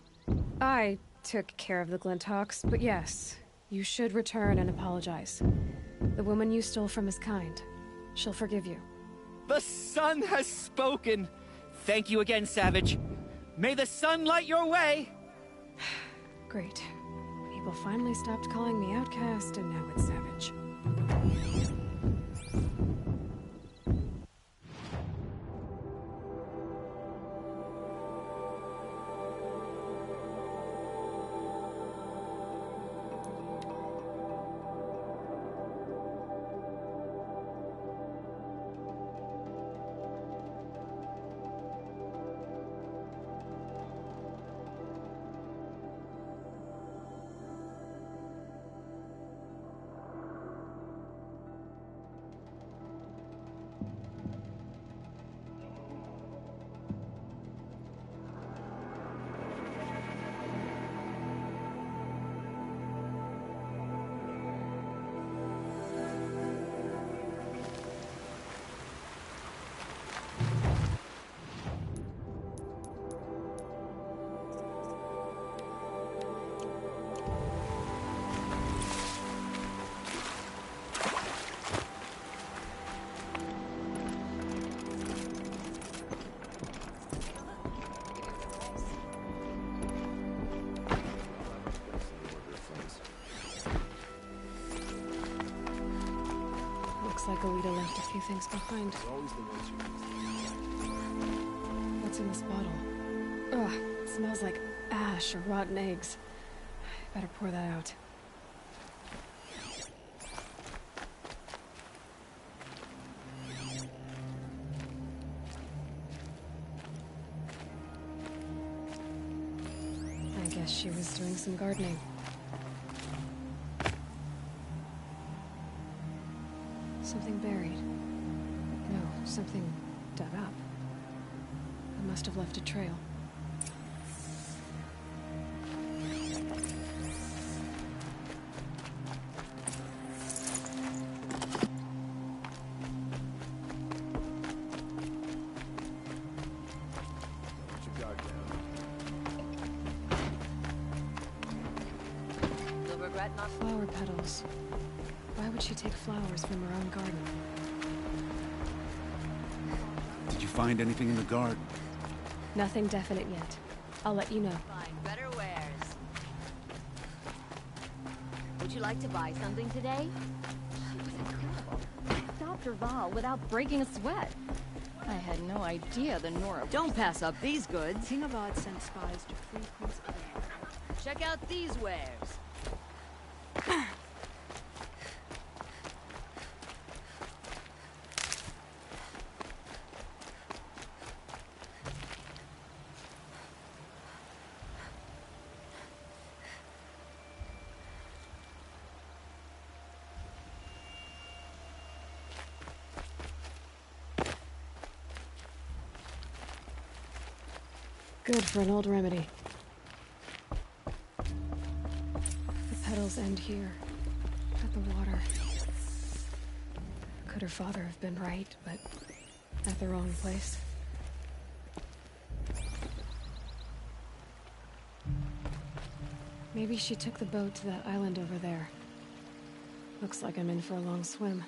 I took care of the Glinthawks, but yes, you should return and apologize. The woman you stole from is kind. She'll forgive you. The sun has spoken! Thank you again, Savage. May the sun light your way! Great. People finally stopped calling me outcast, and now it's Savage. like Alita left a few things behind. What's in this bottle? Ugh, it smells like ash or rotten eggs. Better pour that out. I guess she was doing some gardening. Something buried. No, something dug up. It must have left a trail. Flower petals. Why would she take flowers from her own garden? Did you find anything in the garden? Nothing definite yet. I'll let you know. Find better wares. Would you like to buy something today? She was incredible. Stopped her Val without breaking a sweat. I had no idea the Nora... Don't pass up these goods. King Avad sent spies to free Prince Claire. Check out these wares. Good for an old remedy. The petals end here, at the water. Could her father have been right, but at the wrong place? Maybe she took the boat to that island over there. Looks like I'm in for a long swim.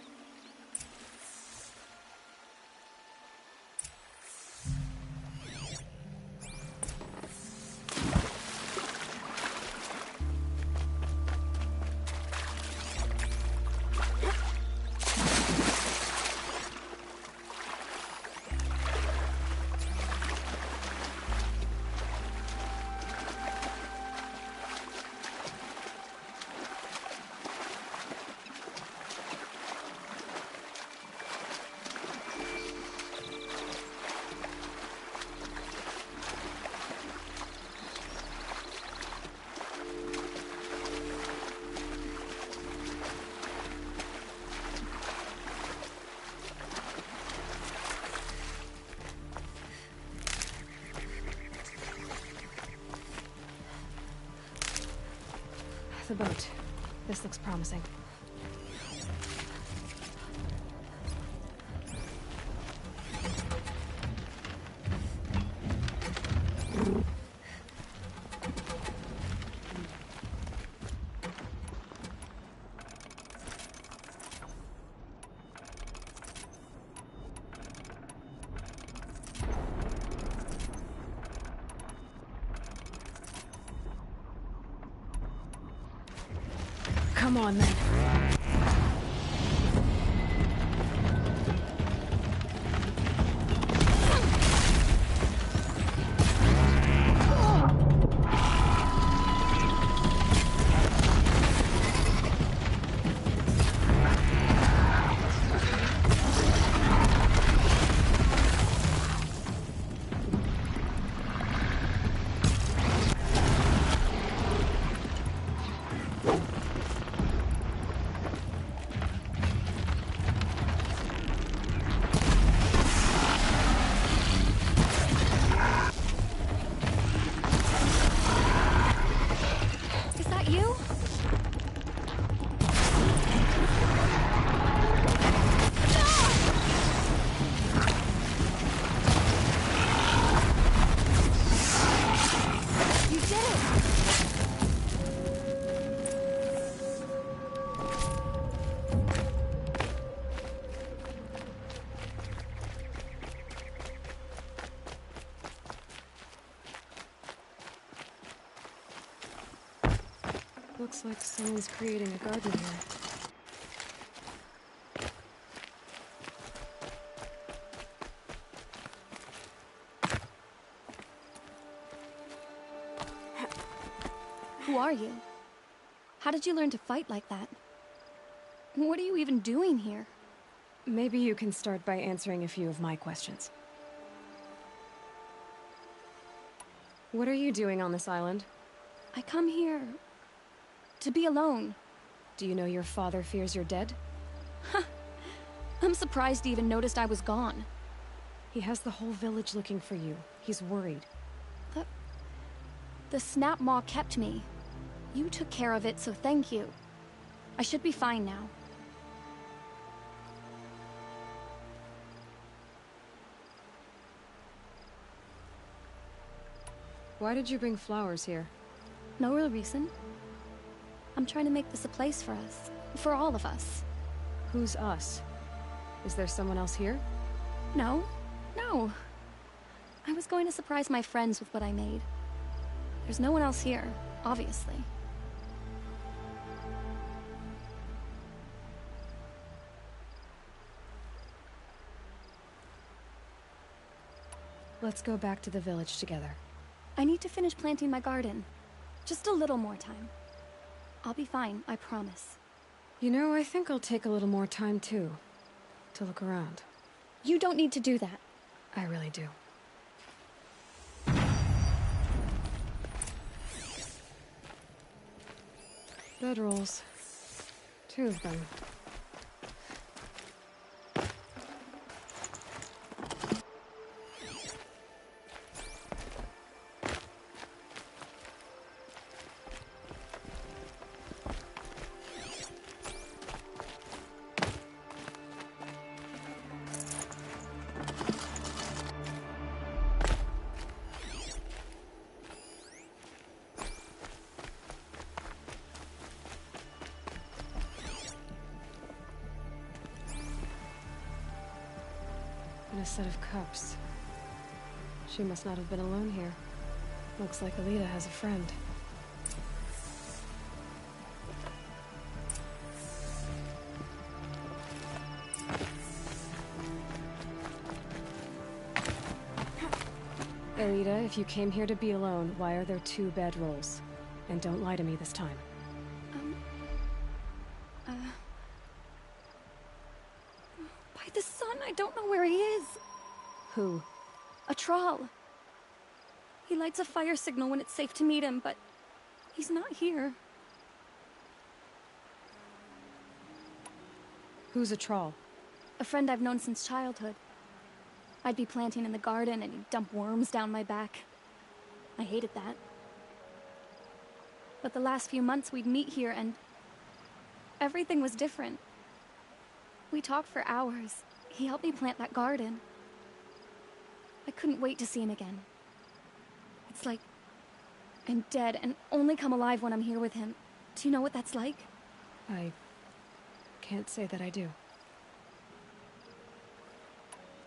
The boat. This looks promising. Come on, then. Looks like someone's creating a garden here. Who are you? How did you learn to fight like that? What are you even doing here? Maybe you can start by answering a few of my questions. What are you doing on this island? I come here to be alone. Do you know your father fears you're dead? Huh. I'm surprised he even noticed I was gone. He has the whole village looking for you. He's worried. The snap maw kept me. You took care of it, so thank you. I should be fine now. Why did you bring flowers here? No real reason. I'm trying to make this a place for us. For all of us. Who's us? Is there someone else here? No. No. I was going to surprise my friends with what I made. There's no one else here, obviously. Let's go back to the village together. I need to finish planting my garden. Just a little more time. I'll be fine, I promise. You know, I think I'll take a little more time too. To look around. You don't need to do that. I really do. Bedrolls. 2 of them. A set of cups. She must not have been alone here. Looks like Alita has a friend. Alita, if you came here to be alone, why are there 2 bedrolls? And don't lie to me this time. By the sun, I don't know where he is. Who? A troll. He lights a fire signal when it's safe to meet him, but he's not here. Who's a troll? A friend I've known since childhood. I'd be planting in the garden and he'd dump worms down my back. I hated that. But the last few months we'd meet here and everything was different. We talked for hours. He helped me plant that garden. I couldn't wait to see him again. It's like I'm dead and only come alive when I'm here with him. Do you know what that's like? I can't say that I do.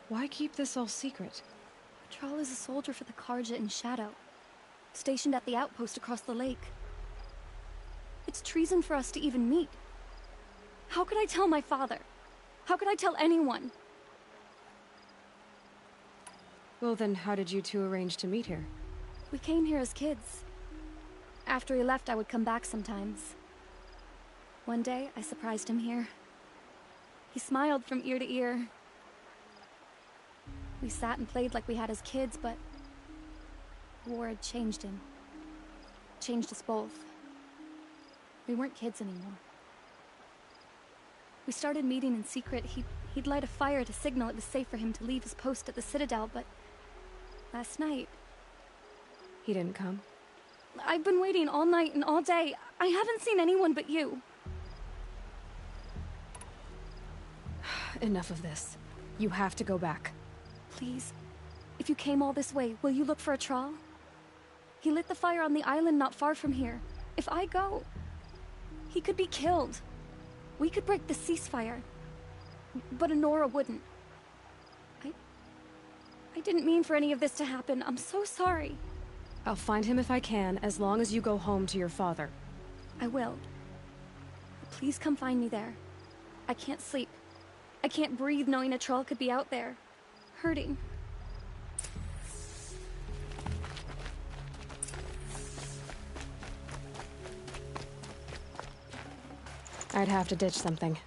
Why keep this all secret? Patrol is a soldier for the Karja in Shadow, stationed at the outpost across the lake. It's treason for us to even meet. How could I tell my father? How could I tell anyone? Well then, how did you 2 arrange to meet here? We came here as kids. After he left, I would come back sometimes. One day, I surprised him here. He smiled from ear to ear. We sat and played like we had as kids, but the war had changed him. Changed us both. We weren't kids anymore. We started meeting in secret. He'd light a fire to signal it was safe for him to leave his post at the Citadel, but last night... He didn't come? I've been waiting all night and all day. I haven't seen anyone but you. Enough of this. You have to go back. Please. If you came all this way, will you look for a trawl? He lit the fire on the island not far from here. If I go, he could be killed. We could break the ceasefire. But Honora wouldn't. I didn't mean for any of this to happen. I'm so sorry. I'll find him if I can, as long as you go home to your father. I will. Please come find me there. I can't sleep. I can't breathe knowing a troll could be out there. Hurting. I'd have to ditch something.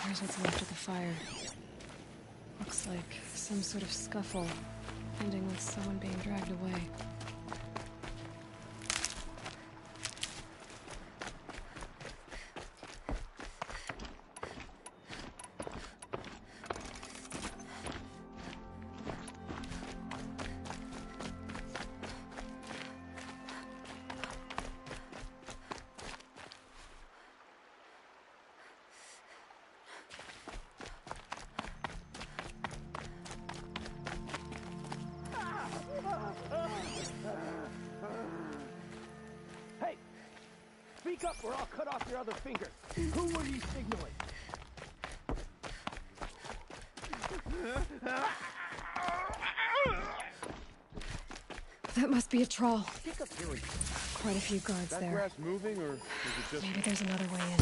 Here's what's left of the fire. Looks like some sort of scuffle, ending with someone being dragged away. Hey! Speak up or I'll cut off your other finger. Who were you signaling? That must be a trawl. Pick up hearing. Quite a few guards That there. grass moving, or is it just... Maybe there's another way in.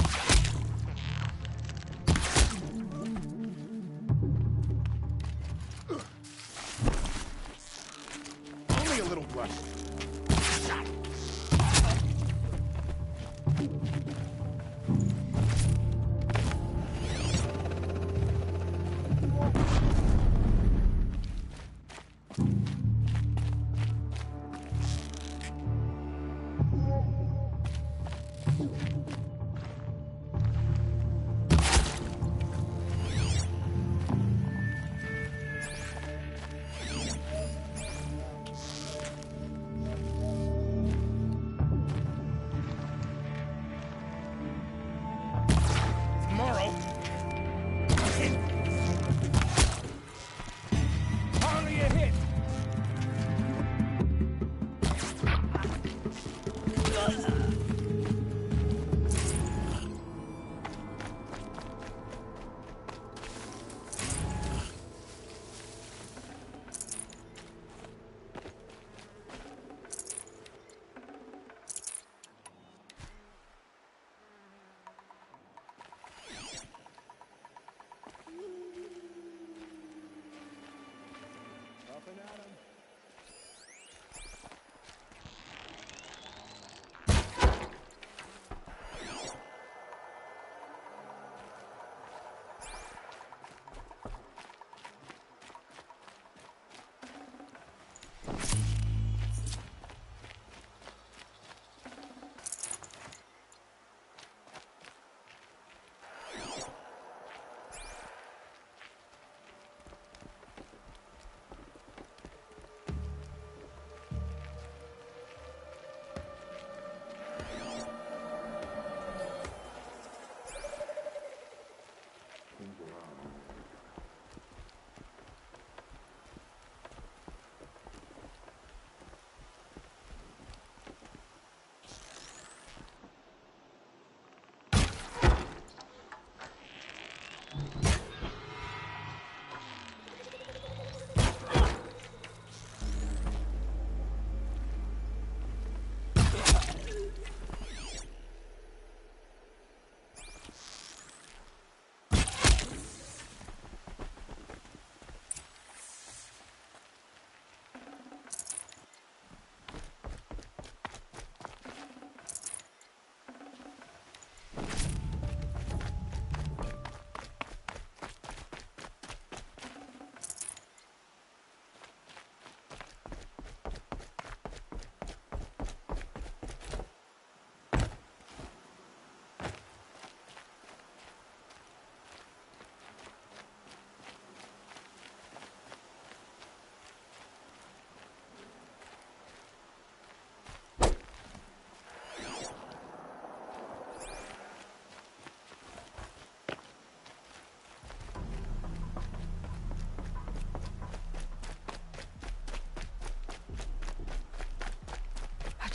Only a little rust. Tomorrow. Only a hit!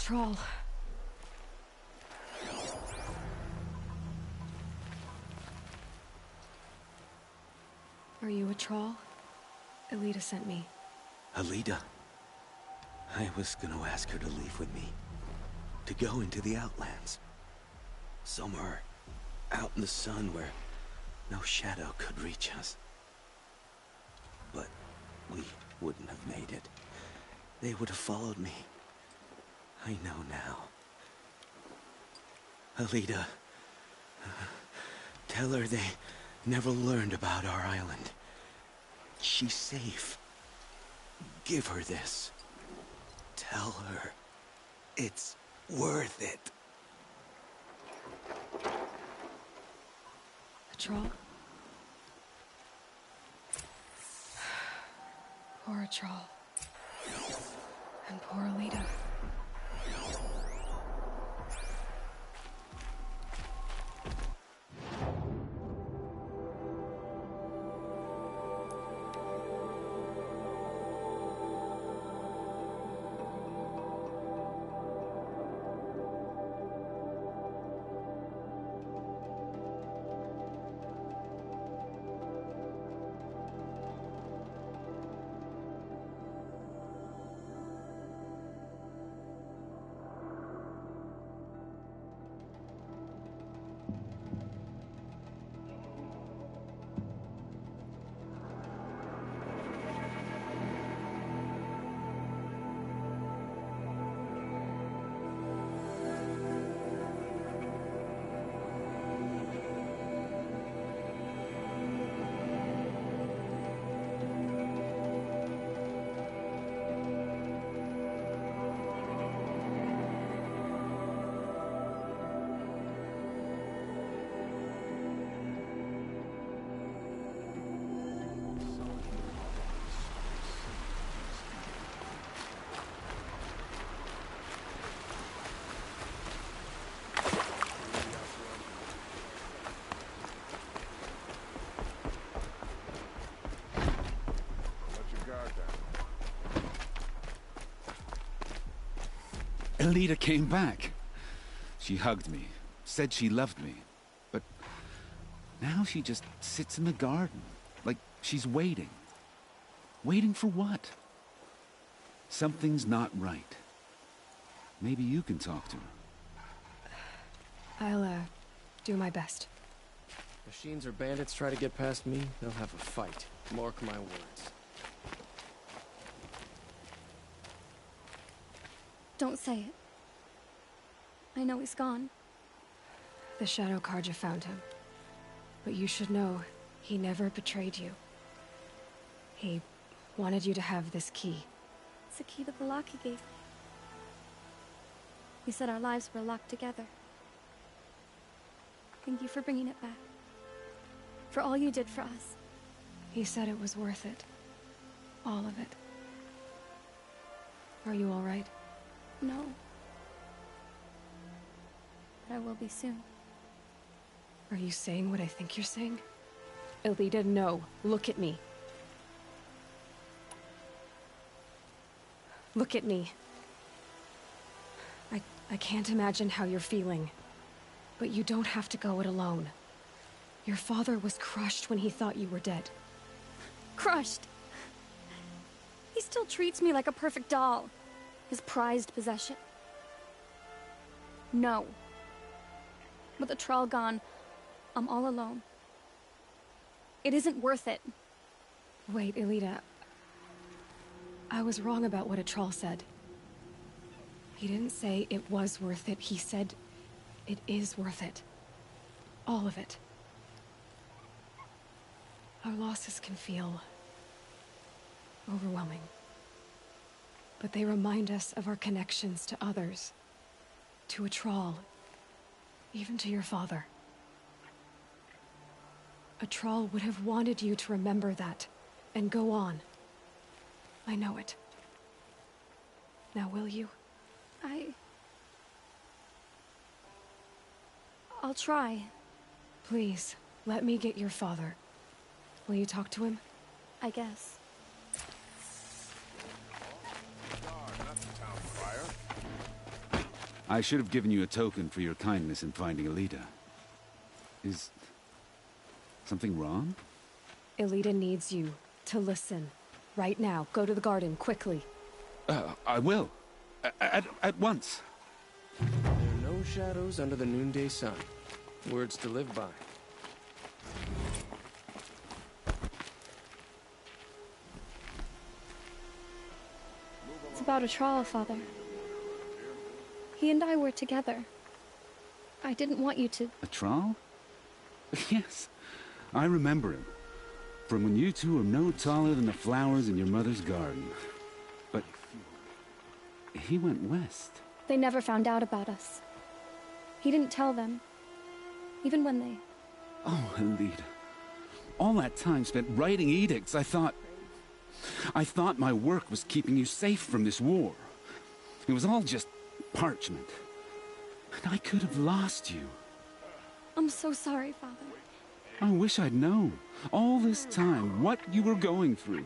troll. Are you a troll? Elita sent me. Alida. I was gonna ask her to leave with me. To go into the Outlands. Somewhere out in the sun where no shadow could reach us. But we wouldn't have made it. They would have followed me. I know now. Alida, tell her they never learned about our island. She's safe. Give her this. Tell her it's worth it. A troll? Poor troll. And poor Alida. Alida came back. She hugged me, said she loved me, but now she just sits in the garden, like she's waiting. Waiting for what? Something's not right. Maybe you can talk to her. I'll, do my best. Machines or bandits try to get past me, they'll have a fight. Mark my words. Don't say it. I know he's gone. The Shadow Karja found him. But you should know, he never betrayed you. He wanted you to have this key. It's the key that Balaki gave me. He said our lives were locked together. Thank you for bringing it back. For all you did for us. He said it was worth it. All of it. Are you all right? No. But I will be soon. Are you saying what I think you're saying? Alida, no. Look at me. Look at me. I can't imagine how you're feeling. But you don't have to go it alone. Your father was crushed when he thought you were dead. Crushed? He still treats me like a perfect doll. His prized possession. No. With the Troll gone, I'm all alone. It isn't worth it. Wait, Alida. I was wrong about what a troll said. He didn't say it was worth it. He said it is worth it. All of it. Our losses can feel overwhelming. But they remind us of our connections to others. To a troll. Even to your father. A troll would have wanted you to remember that, and go on. I know it. Now will you? I'll try. Please, let me get your father. Will you talk to him? I guess. Not the town crier. I should have given you a token for your kindness in finding Alita. Is something wrong? Elita needs you to listen. Right now. Go to the garden, quickly. I will. At once. There are no shadows under the noonday sun. Words to live by. It's about a trial, Father. He and I were together. I didn't want you to... A Troll? Yes, I remember him. From when you two were no taller than the flowers in your mother's garden. But he went west. They never found out about us. He didn't tell them. Even when they... Oh, Alita. All that time spent writing edicts, I thought my work was keeping you safe from this war. It was all just parchment. And I could have lost you. I'm so sorry, Father. I wish I'd known, all this time, what you were going through.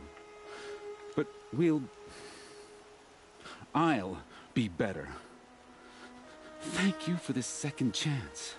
But I'll be better. Thank you for this second chance.